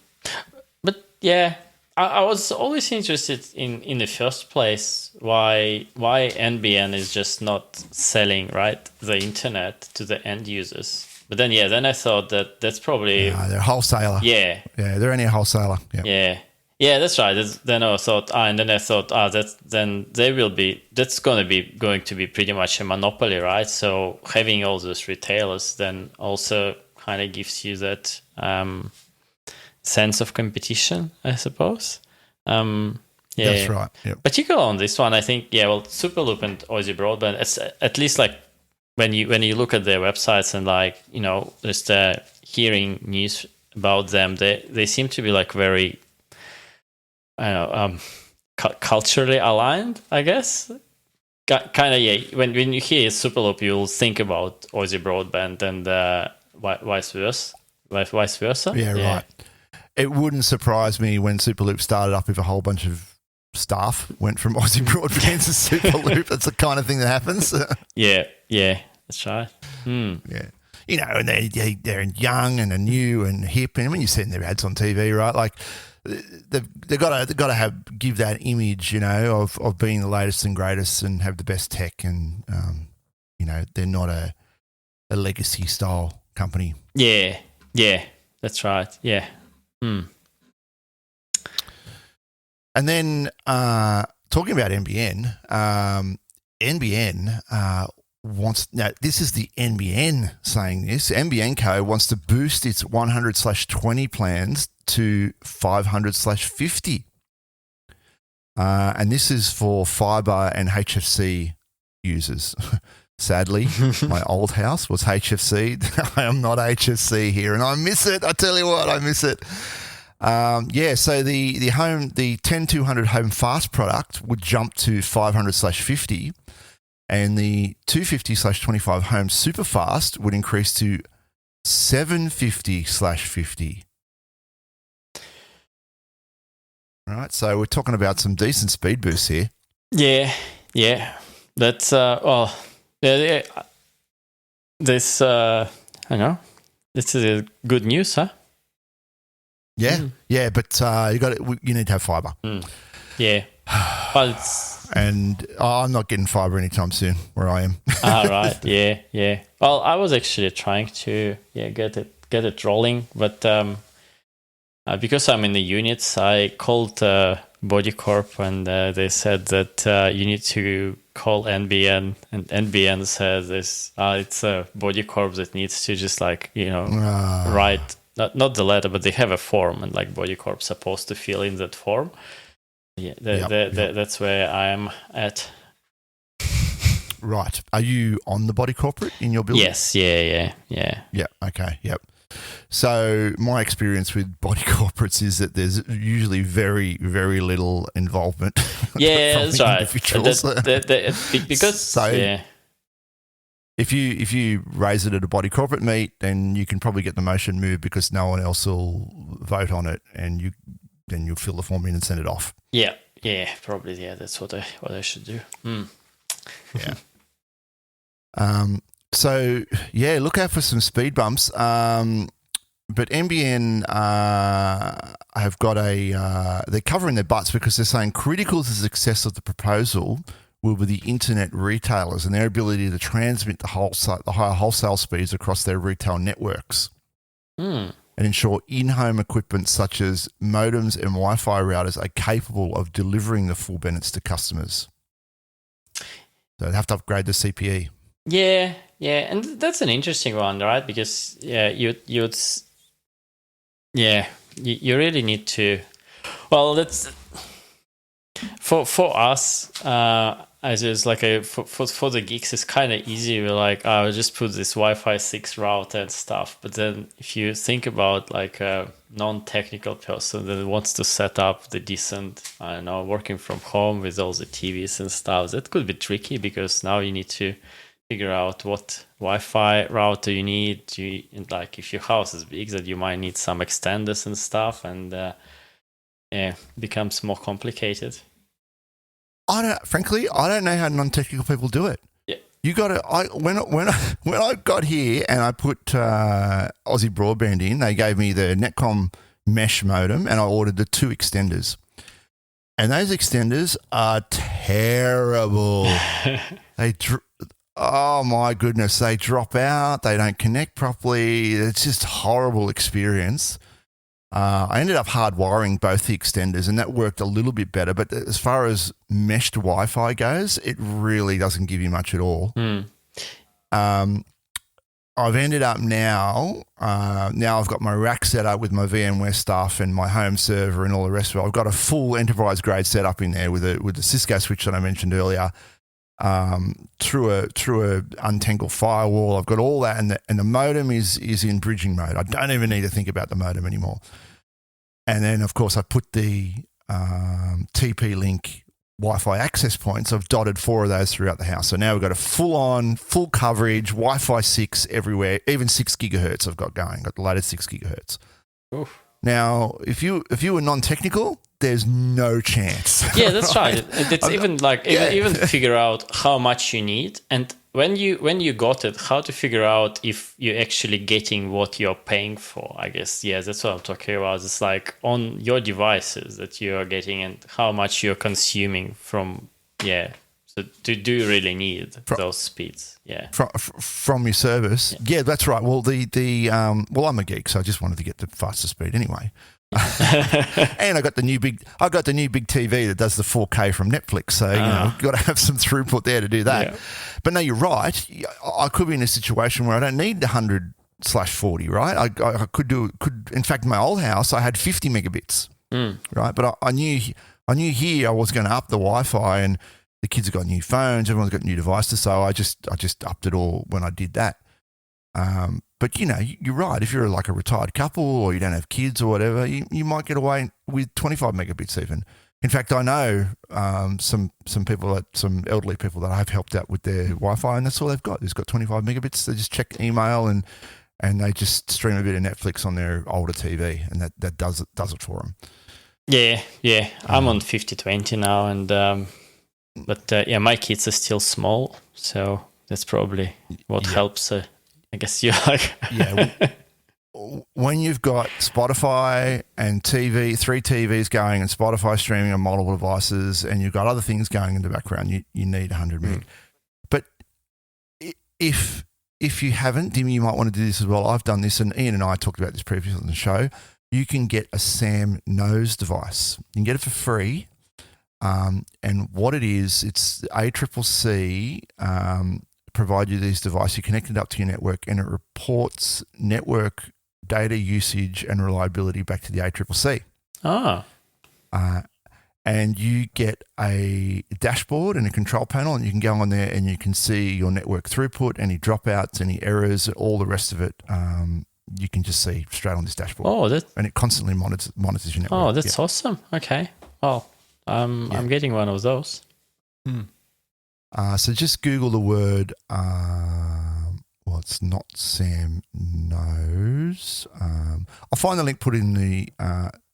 But yeah, I was always interested in the first place why NBN is just not selling, right, the internet to the end users. But then I thought that's probably they're a wholesaler. Yeah, they're only a wholesaler. Yeah, that's right. Then I thought, that's going to be pretty much a monopoly, right? So having all those retailers then also kind of gives you that sense of competition, I suppose. That's right. Yep. Particularly on this one, I think, Superloop and Aussie Broadband, it's at least like when you look at their websites and just hearing news about them, they seem to be like very, culturally aligned, I guess. Kind of, When you hear Superloop, you'll think about Aussie Broadband and vice versa. Yeah, right. It wouldn't surprise me when Superloop started up if a whole bunch of staff went from Aussie Broadband to Superloop. That's the kind of thing that happens. Yeah, that's right. Yeah. And they're young and they're new and hip. And when you see their ads on TV, right, like they've got to give that image, of being the latest and greatest and have the best tech. And they're not a legacy style company. Yeah, that's right. Yeah. And then talking about NBN, NBN wants, now this is the NBN saying this, NBN Co wants to boost its 100/20 plans to 500/50. And this is for fibre and HFC users. Sadly, my old house was HFC. I am not HFC here, and I miss it. I tell you what, I miss it. So the 10200 Home Fast product would jump to 500/50, and the 250/25 Home Super Fast would increase to 750/50. All right, so we're talking about some decent speed boosts here. Yeah. That's this this is good news, huh? Yeah, but you need to have fibre. Yeah, but and I'm not getting fibre anytime soon where I am. Right. Yeah. Well, I was actually trying to get it rolling, but because I'm in the units, I called Bodycorp and they said that you need to call NBN, and NBN says this it's a Bodycorp that needs to just write not the letter, but they have a form, and like Bodycorp's supposed to fill in that form. That's where I am at. Right. Are you on the Bodycorp in your building? Yes. Yeah. Yeah. Okay. Yep. So my experience with body corporates is that there's usually very, very little involvement. Yeah, that's right. Because if you raise it at a body corporate meet, then you can probably get the motion moved because no one else will vote on it, and you'll fill the form in and send it off. Yeah, probably. Yeah, that's what I should do. Yeah. So look out for some speed bumps. But NBN have got they're covering their butts because they're saying critical to the success of the proposal will be the internet retailers and their ability to transmit the higher wholesale speeds across their retail networks and ensure in-home equipment such as modems and Wi-Fi routers are capable of delivering the full benefits to customers. So they have to upgrade the CPE. Yeah, and that's an interesting one, right? Because you really need to. Well, that's for us. As is like for the geeks, it's kind of easy. We're like, I'll just put this Wi-Fi 6 router and stuff. But then, if you think about like a non-technical person that wants to set up the decent, working from home with all the TVs and stuff, that could be tricky because now you need to figure out what Wi-Fi router you need. Like if your house is big, that you might need some extenders and stuff, and becomes more complicated. Frankly, I don't know how non-technical people do it. Yeah. You got to. When I got here and I put Aussie Broadband in, they gave me the Netcom mesh modem, and I ordered the 2 extenders. And those extenders are terrible. Oh my goodness, they drop out. They don't connect properly. It's just a horrible experience. I ended up hardwiring both the extenders, and that worked a little bit better. But as far as meshed Wi-Fi goes, it really doesn't give you much at all. I've ended up now I've got my rack set up with my VMware stuff and my home server and all the rest of it. I've got a full enterprise grade setup in there with the Cisco switch that I mentioned earlier, through a untangled firewall. I've got all that, and the modem is in bridging mode. I don't even need to think about the modem anymore. And then, of course, I put the TP-Link Wi-Fi access points. I've dotted 4 of those throughout the house. So now we've got a full coverage, Wi-Fi 6 everywhere, even 6 gigahertz I've got going. Got the latest 6 gigahertz. Oof. Now, if you were non-technical, there's no chance. Yeah, that's right. It's even figure out how much you need, and when you got it, how to figure out if you're actually getting what you're paying for. I guess that's what I'm talking about. It's like on your devices that you are getting and how much you're consuming from. Yeah. So do you really need those speeds? Yeah. From your service? Yeah, that's right. Well, I'm a geek, so I just wanted to get the fastest speed anyway. And I got the new big TV that does the 4K from Netflix, so you've got to have some throughput there to do that. Yeah. But no, you're right. I could be in a situation where I don't need 100/40, right? I could in fact, in my old house I had 50 megabits, right? But I knew here I was going to up the Wi-Fi, and the kids have got new phones, everyone's got new devices, so I just upped it all when I did that. But you're right. If you're like a retired couple or you don't have kids or whatever, you might get away with 25 megabits even. In fact, I know some elderly people that I've helped out with their Wi-Fi, and that's all they've got. They've got 25 megabits. They just check email and they just stream a bit of Netflix on their older TV, and that does it for them. Yeah. I'm on 50/20 now, and but my kids are still small, so that's probably what helps. I guess you're like... When you've got Spotify and TV, 3 TVs going and Spotify streaming on multiple devices, and you've got other things going in the background, you need 100 meg. But if you haven't, Dim, you might want to do this as well. I've done this, and Ian and I talked about this previously on the show. You can get a Sam Nose device. You can get it for free. And what it is, it's ACCC provide you this device. You connect it up to your network, and it reports network data usage and reliability back to the ACCC. And you get a dashboard and a control panel, and you can go on there and you can see your network throughput, any dropouts, any errors, all the rest of it. You can just see straight on this dashboard. And it constantly monitors your network. Oh, that's awesome. Okay. Oh, I'm getting one of those. So just Google the word, it's not Sam Knows. I'll find the link, put in the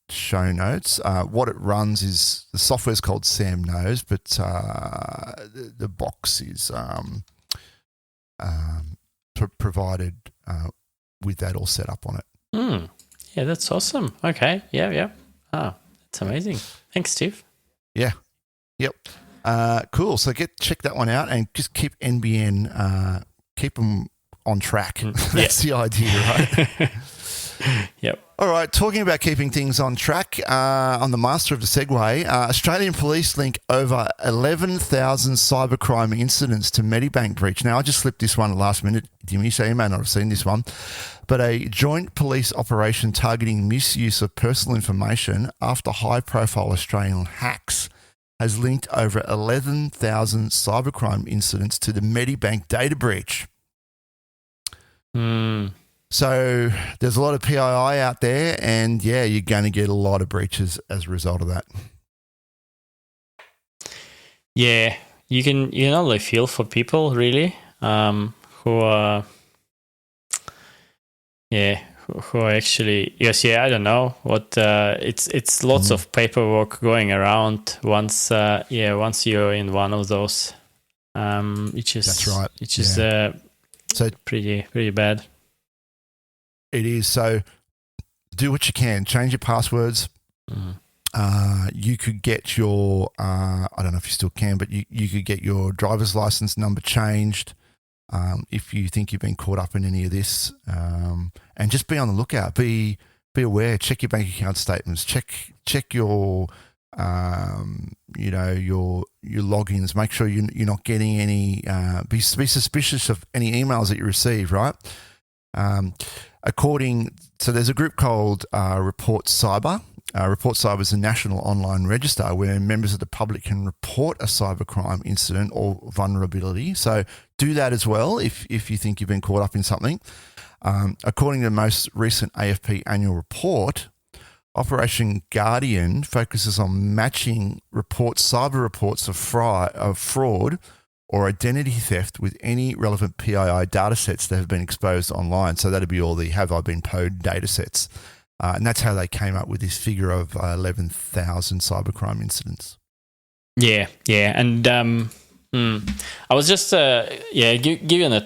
show notes. What it runs is, the software is called Sam Knows, but the box is provided with that all set up on it. Yeah, that's awesome. Okay. Yeah. That's amazing. Thanks, Steve. Yeah. Yep. Cool. So check that one out, and just keep NBN, keep them on track. That's the idea, right? Yep. All right. Talking about keeping things on track, on the master of the segue, Australian police link over 11,000 cybercrime incidents to Medibank breach. Now, I just slipped this one at the last minute, Jimmy, so you may not have seen this one, but a joint police operation targeting misuse of personal information after high-profile Australian hacks has linked over 11,000 cybercrime incidents to the Medibank data breach. So there's a lot of PII out there, and you're going to get a lot of breaches as a result of that. Yeah, you can only feel for people really who who actually, yes, I don't know what. It's lots of paperwork going around once you're in one of those, which is that's right. Which is so pretty bad. It is. So do what you can. Change your passwords. You could get your, I don't know if you still can, but you could get your driver's license number changed if you think you've been caught up in any of this. And just be on the lookout. Be aware. Check your bank account statements. Check your, your logins. Make sure you're not getting any. Be suspicious of any emails that you receive. Right. So there's a group called Report Cyber. Report Cyber is a national online register where members of the public can report a cybercrime incident or vulnerability. So do that as well if you think you've been caught up in something. According to the most recent AFP annual report, Operation Guardian focuses on matching cyber reports of fraud or identity theft with any relevant PII data sets that have been exposed online. So that'd be all the have I been poed data sets. And that's how they came up with this figure of 11,000 cybercrime incidents. Yeah. And I was just giving a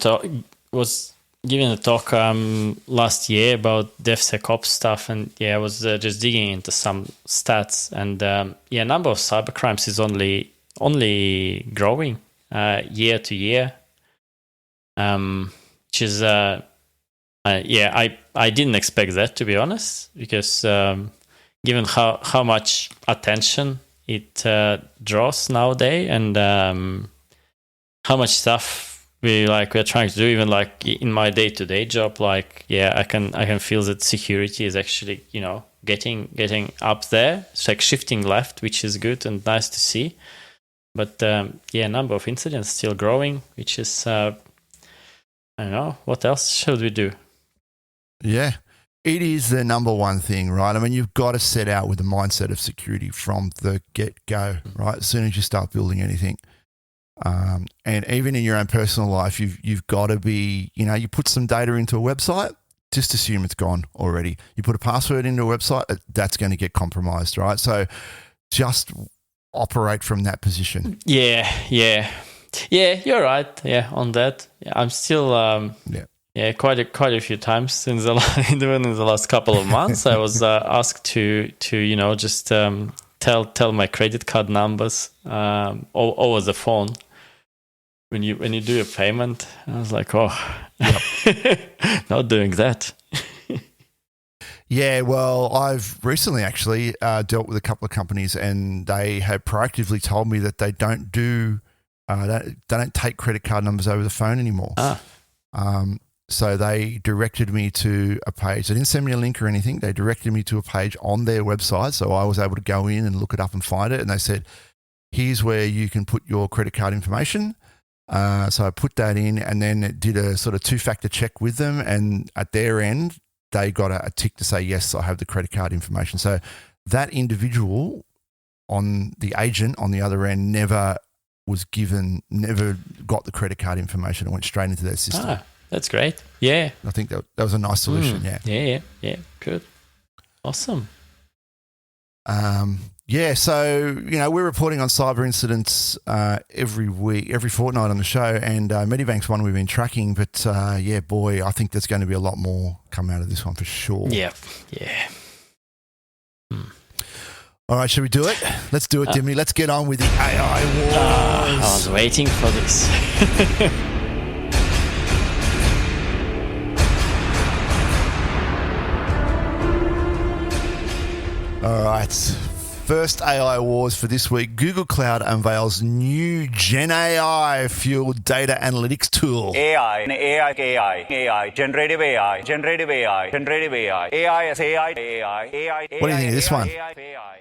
talk last year about DevSecOps stuff, and I was just digging into some stats, and number of cybercrimes is only growing year to year, which is I didn't expect that, to be honest, because given how much attention it draws nowadays, and how much stuff we're trying to do, even like in my day-to-day job, I can feel that security is actually getting up there. It's like shifting left, which is good and nice to see. But number of incidents still growing, which is I don't know, what else should we do? Yeah, it is the number one thing, right? I mean, you've got to set out with the mindset of security from the get-go, right? As soon as you start building anything. And even in your own personal life, you've got to be, you put some data into a website, just assume it's gone already. You put a password into a website, that's going to get compromised, right? So just operate from that position. Yeah, you're right. Yeah, on that. I'm still... quite a few times even in the last couple of months, I was asked to just tell my credit card numbers over the phone when you do a payment. I was like, not doing that. Yeah, well, I've recently actually dealt with a couple of companies, and they have proactively told me that they don't take credit card numbers over the phone anymore. So they directed me to a page. They didn't send me a link or anything. They directed me to a page on their website. So I was able to go in and look it up and find it. And they said, here's where you can put your credit card information. So I put that in, and then it did a sort of two-factor check with them. And at their end, they got a tick to say, yes, I have the credit card information. So that individual on the agent on the other end never got the credit card information. It went straight into their system. That's great. Yeah. I think that was a nice solution. Yeah. Good. Awesome. So, we're reporting on cyber incidents every fortnight on the show, and Medibank's one we've been tracking, but I think there's going to be a lot more come out of this one for sure. Yeah. All right, should we do it? Let's do it, Dimmy. Let's get on with the AI wars. I was waiting for this. All right. First AI wars for this week. Google Cloud unveils new GenAI fueled data analytics tool. AI, generative AI. AI as AI. What do you think of this one?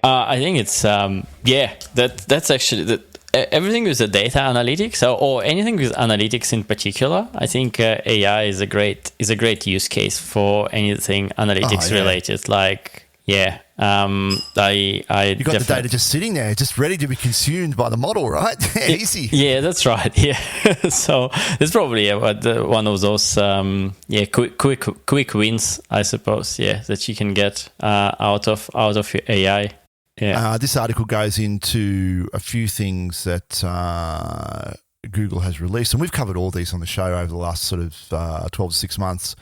I think it's that's actually everything with the data analytics or anything with analytics in particular. I think AI is a great use case for anything analytics related, like Yeah. I You got the data just sitting there, just ready to be consumed by the model, right? Easy. Yeah, that's right. Yeah. So it's probably one of those quick wins, I suppose. Yeah, that you can get out of your AI. Yeah. This article goes into a few things that Google has released, and we've covered all these on the show over the last sort of 12 to 6 months.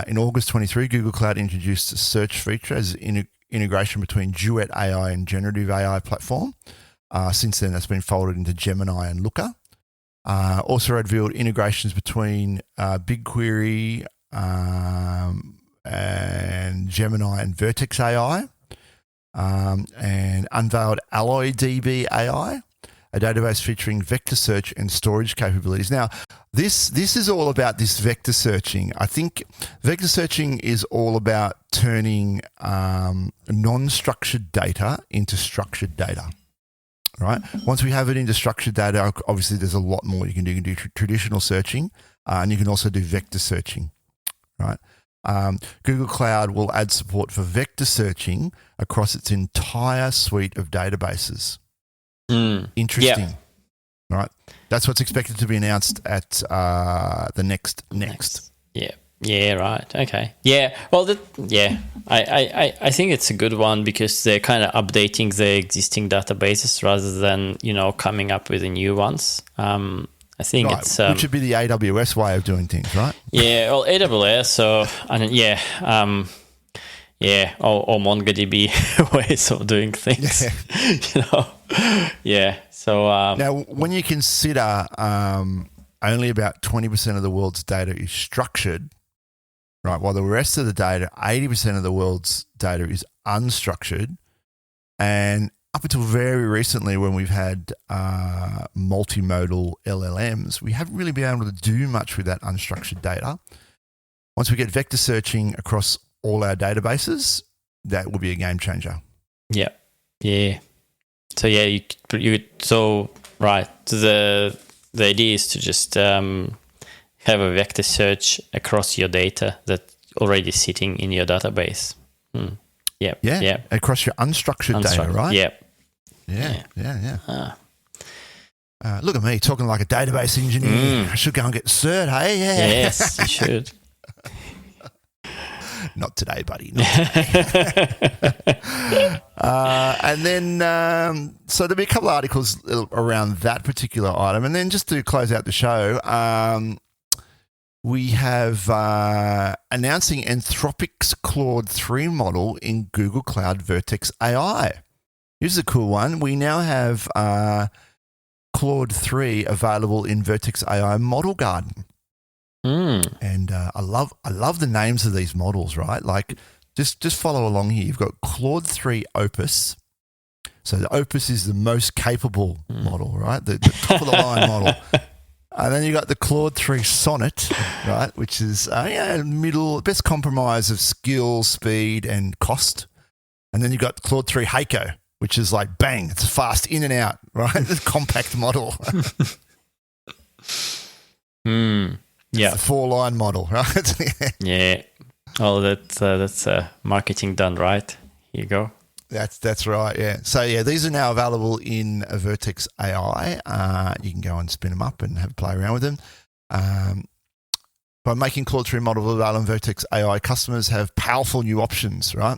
In August 23, Google Cloud introduced a search feature as integration between Duet AI and generative AI platform. Since then, that's been folded into Gemini and Looker. Also revealed integrations between BigQuery and Gemini and Vertex AI. And unveiled Alloy DB AI, a database featuring vector search and storage capabilities. Now, this is all about this vector searching. I think vector searching is all about turning non-structured data into structured data, right? Once we have it into structured data, obviously there's a lot more you can do. You can do traditional searching, and you can also do vector searching, right? Google Cloud will add support for vector searching across its entire suite of databases. Interesting, right? That's what's expected to be announced at the next. Yeah, right. Okay. Yeah. Well, I think it's a good one because they're kind of updating the existing databases rather than coming up with the new ones. I think right, it's which would be the AWS way of doing things, right? Yeah, well, AWS. So or MongoDB ways of doing things. Yeah. So now, when you consider only about 20% of the world's data is structured, right? While the rest of the data, 80% of the world's data is unstructured, and up until very recently, when we've had multimodal LLMs, we haven't really been able to do much with that unstructured data. Once we get vector searching across all our databases, that will be a game changer. Yeah. So the idea is to just have a vector search across your data that's already sitting in your database. Yeah. Across your unstructured data, right? Yeah. Look at me talking like a database engineer. I should go and get cert, hey? Yeah. Yes, you should. Not today, buddy. Not today. And then, so there'll be a couple of articles around that particular item. And then just to close out the show, we have announcing Anthropic's Claude 3 model in Google Cloud Vertex AI. Here's a cool one. We now have Claude 3 available in Vertex AI Model Garden. And I love the names of these models, right? Like, just follow along here. You've got Claude 3 Opus. So the Opus is the most capable model, right? The top of the line model. And then you got the Claude 3 Sonnet, right? Which is middle, best compromise of skill, speed, and cost. And then you got Claude 3 Heiko, which is like bang, it's fast in and out, right? The compact model. Yeah, the 4-line model, right? Yeah. Oh, that's marketing done right. Here you go. That's right. Yeah. So these are now available in Vertex AI. You can go and spin them up and have a play around with them. By making Claude 3 model available in Vertex AI, customers have powerful new options, right?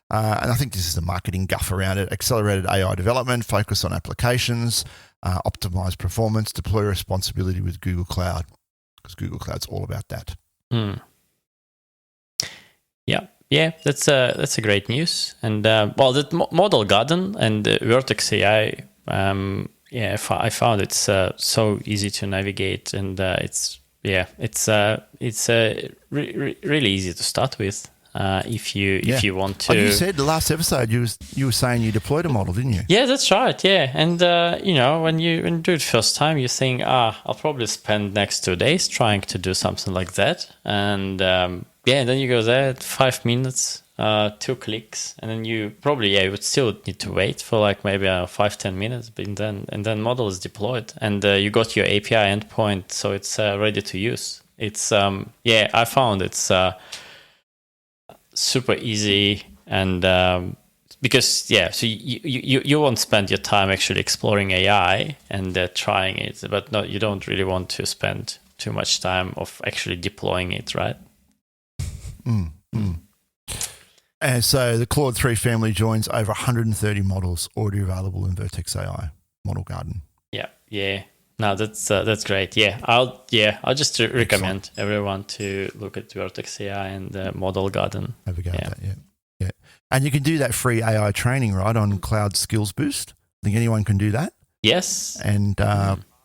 And I think this is the marketing guff around it. Accelerated AI development, focus on applications, optimize performance, deploy responsibility with Google Cloud. Because Google Cloud's all about that. Yeah, that's a great news. And the Model Garden and Vertex AI, I found it's so easy to navigate, and it's really easy to start with. If you want to. Oh, you said the last episode you were saying you deployed a model, didn't you? Yeah, that's right. Yeah, and when you do it first time, you think, I'll probably spend next 2 days trying to do something like that, and then you go there, 5 minutes, 2 clicks, and then you probably you would still need to wait for like maybe 5-10 minutes, but then model is deployed, and you got your API endpoint, so it's ready to use. It's I found it's super easy And because so you won't spend your time actually exploring AI and trying it, but no, you don't really want to spend too much time of actually deploying it, right? And so the Claude 3 family joins over 130 models already available in Vertex AI Model Garden. Yeah. No, that's great. I'll just recommend everyone to look at Vertex AI and the Model Garden. Have a go at that, yeah. And you can do that free AI training, right, on Cloud Skills Boost. I think anyone can do that. Yes. And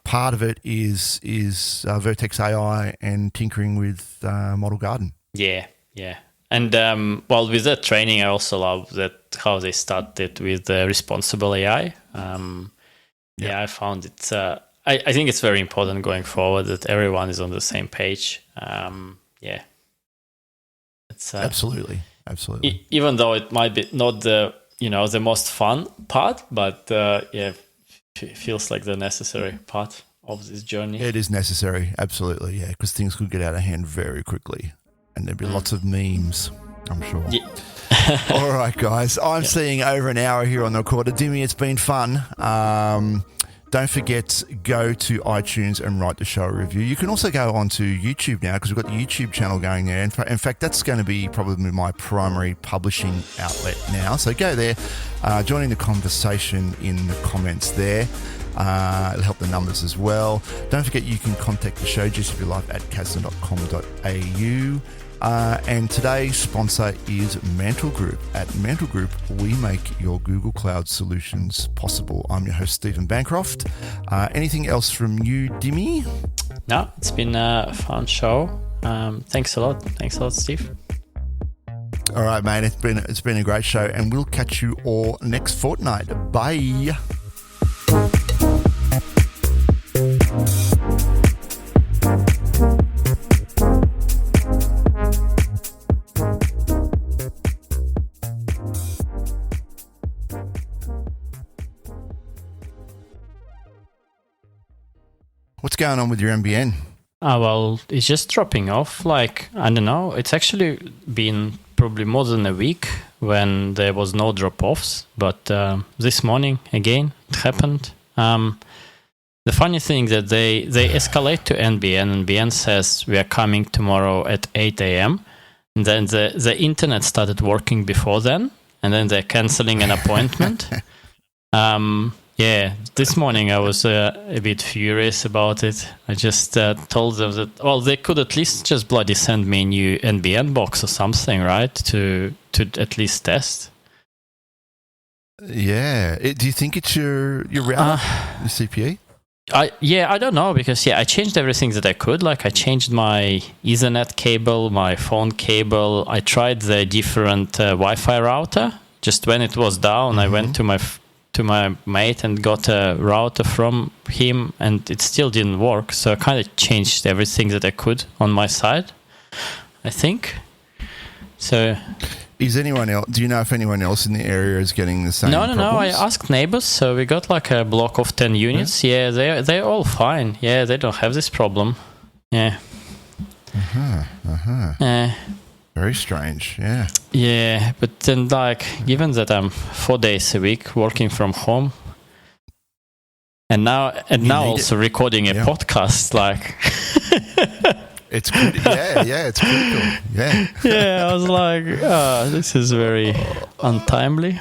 part of it is Vertex AI and tinkering with Model Garden. Yeah. And with that training, I also love that how they started with responsible AI. I found it. I think it's very important going forward that everyone is on the same page. It's absolutely. Even though it might be not the the most fun part, but it feels like the necessary part of this journey. It is necessary, absolutely, yeah, because things could get out of hand very quickly. And there'd be lots of memes, I'm sure. Yeah. All right, guys. I'm seeing over an hour here on the recorder. Dimmy, it's been fun. Don't forget, go to iTunes and write the show a review. You can also go onto YouTube now because we've got the YouTube channel going there. In fact, that's going to be probably my primary publishing outlet now. So go there, joining the conversation in the comments there. It'll help the numbers as well. Don't forget you can contact the show, gcplife@casden.com.au. And today's sponsor is Mantle Group. At Mantle Group, we make your Google Cloud solutions possible. I'm your host, Stephen Bancroft. Anything else from you, Dimmy? No, it's been a fun show. Thanks a lot. Thanks a lot, Steve. All right, mate. It's been a great show, and we'll catch you all next fortnight. Bye. What's going on with your NBN? It's just dropping off. Like, I don't know. It's actually been probably more than a week when there was no drop-offs. But this morning, again, it happened. The funny thing that they escalate to NBN. NBN says, we are coming tomorrow at 8 a.m. And then the internet started working before then. And then they're canceling an appointment. This morning I was a bit furious about it. I just told them that, they could at least just bloody send me a new NBN box or something, right? To at least test. Yeah. Do you think it's your router, the CPE? I don't know because I changed everything that I could. Like I changed my Ethernet cable, my phone cable. I tried the different Wi-Fi router. Just when it was down, I went to my mate and got a router from him, and it still didn't work. So I kind of changed everything that I could on my side, I think. So, is anyone else? Do you know if anyone else in the area is getting the same? No. problems? I asked neighbors, so we got like a block of 10 units. Yeah, they're all fine. Yeah, they don't have this problem. Yeah. Very strange. Yeah. Yeah, but then given that I'm 4 days a week working from home, and now also recording a podcast, it's good. Yeah, it's critical. Yeah. I was like, this is very untimely.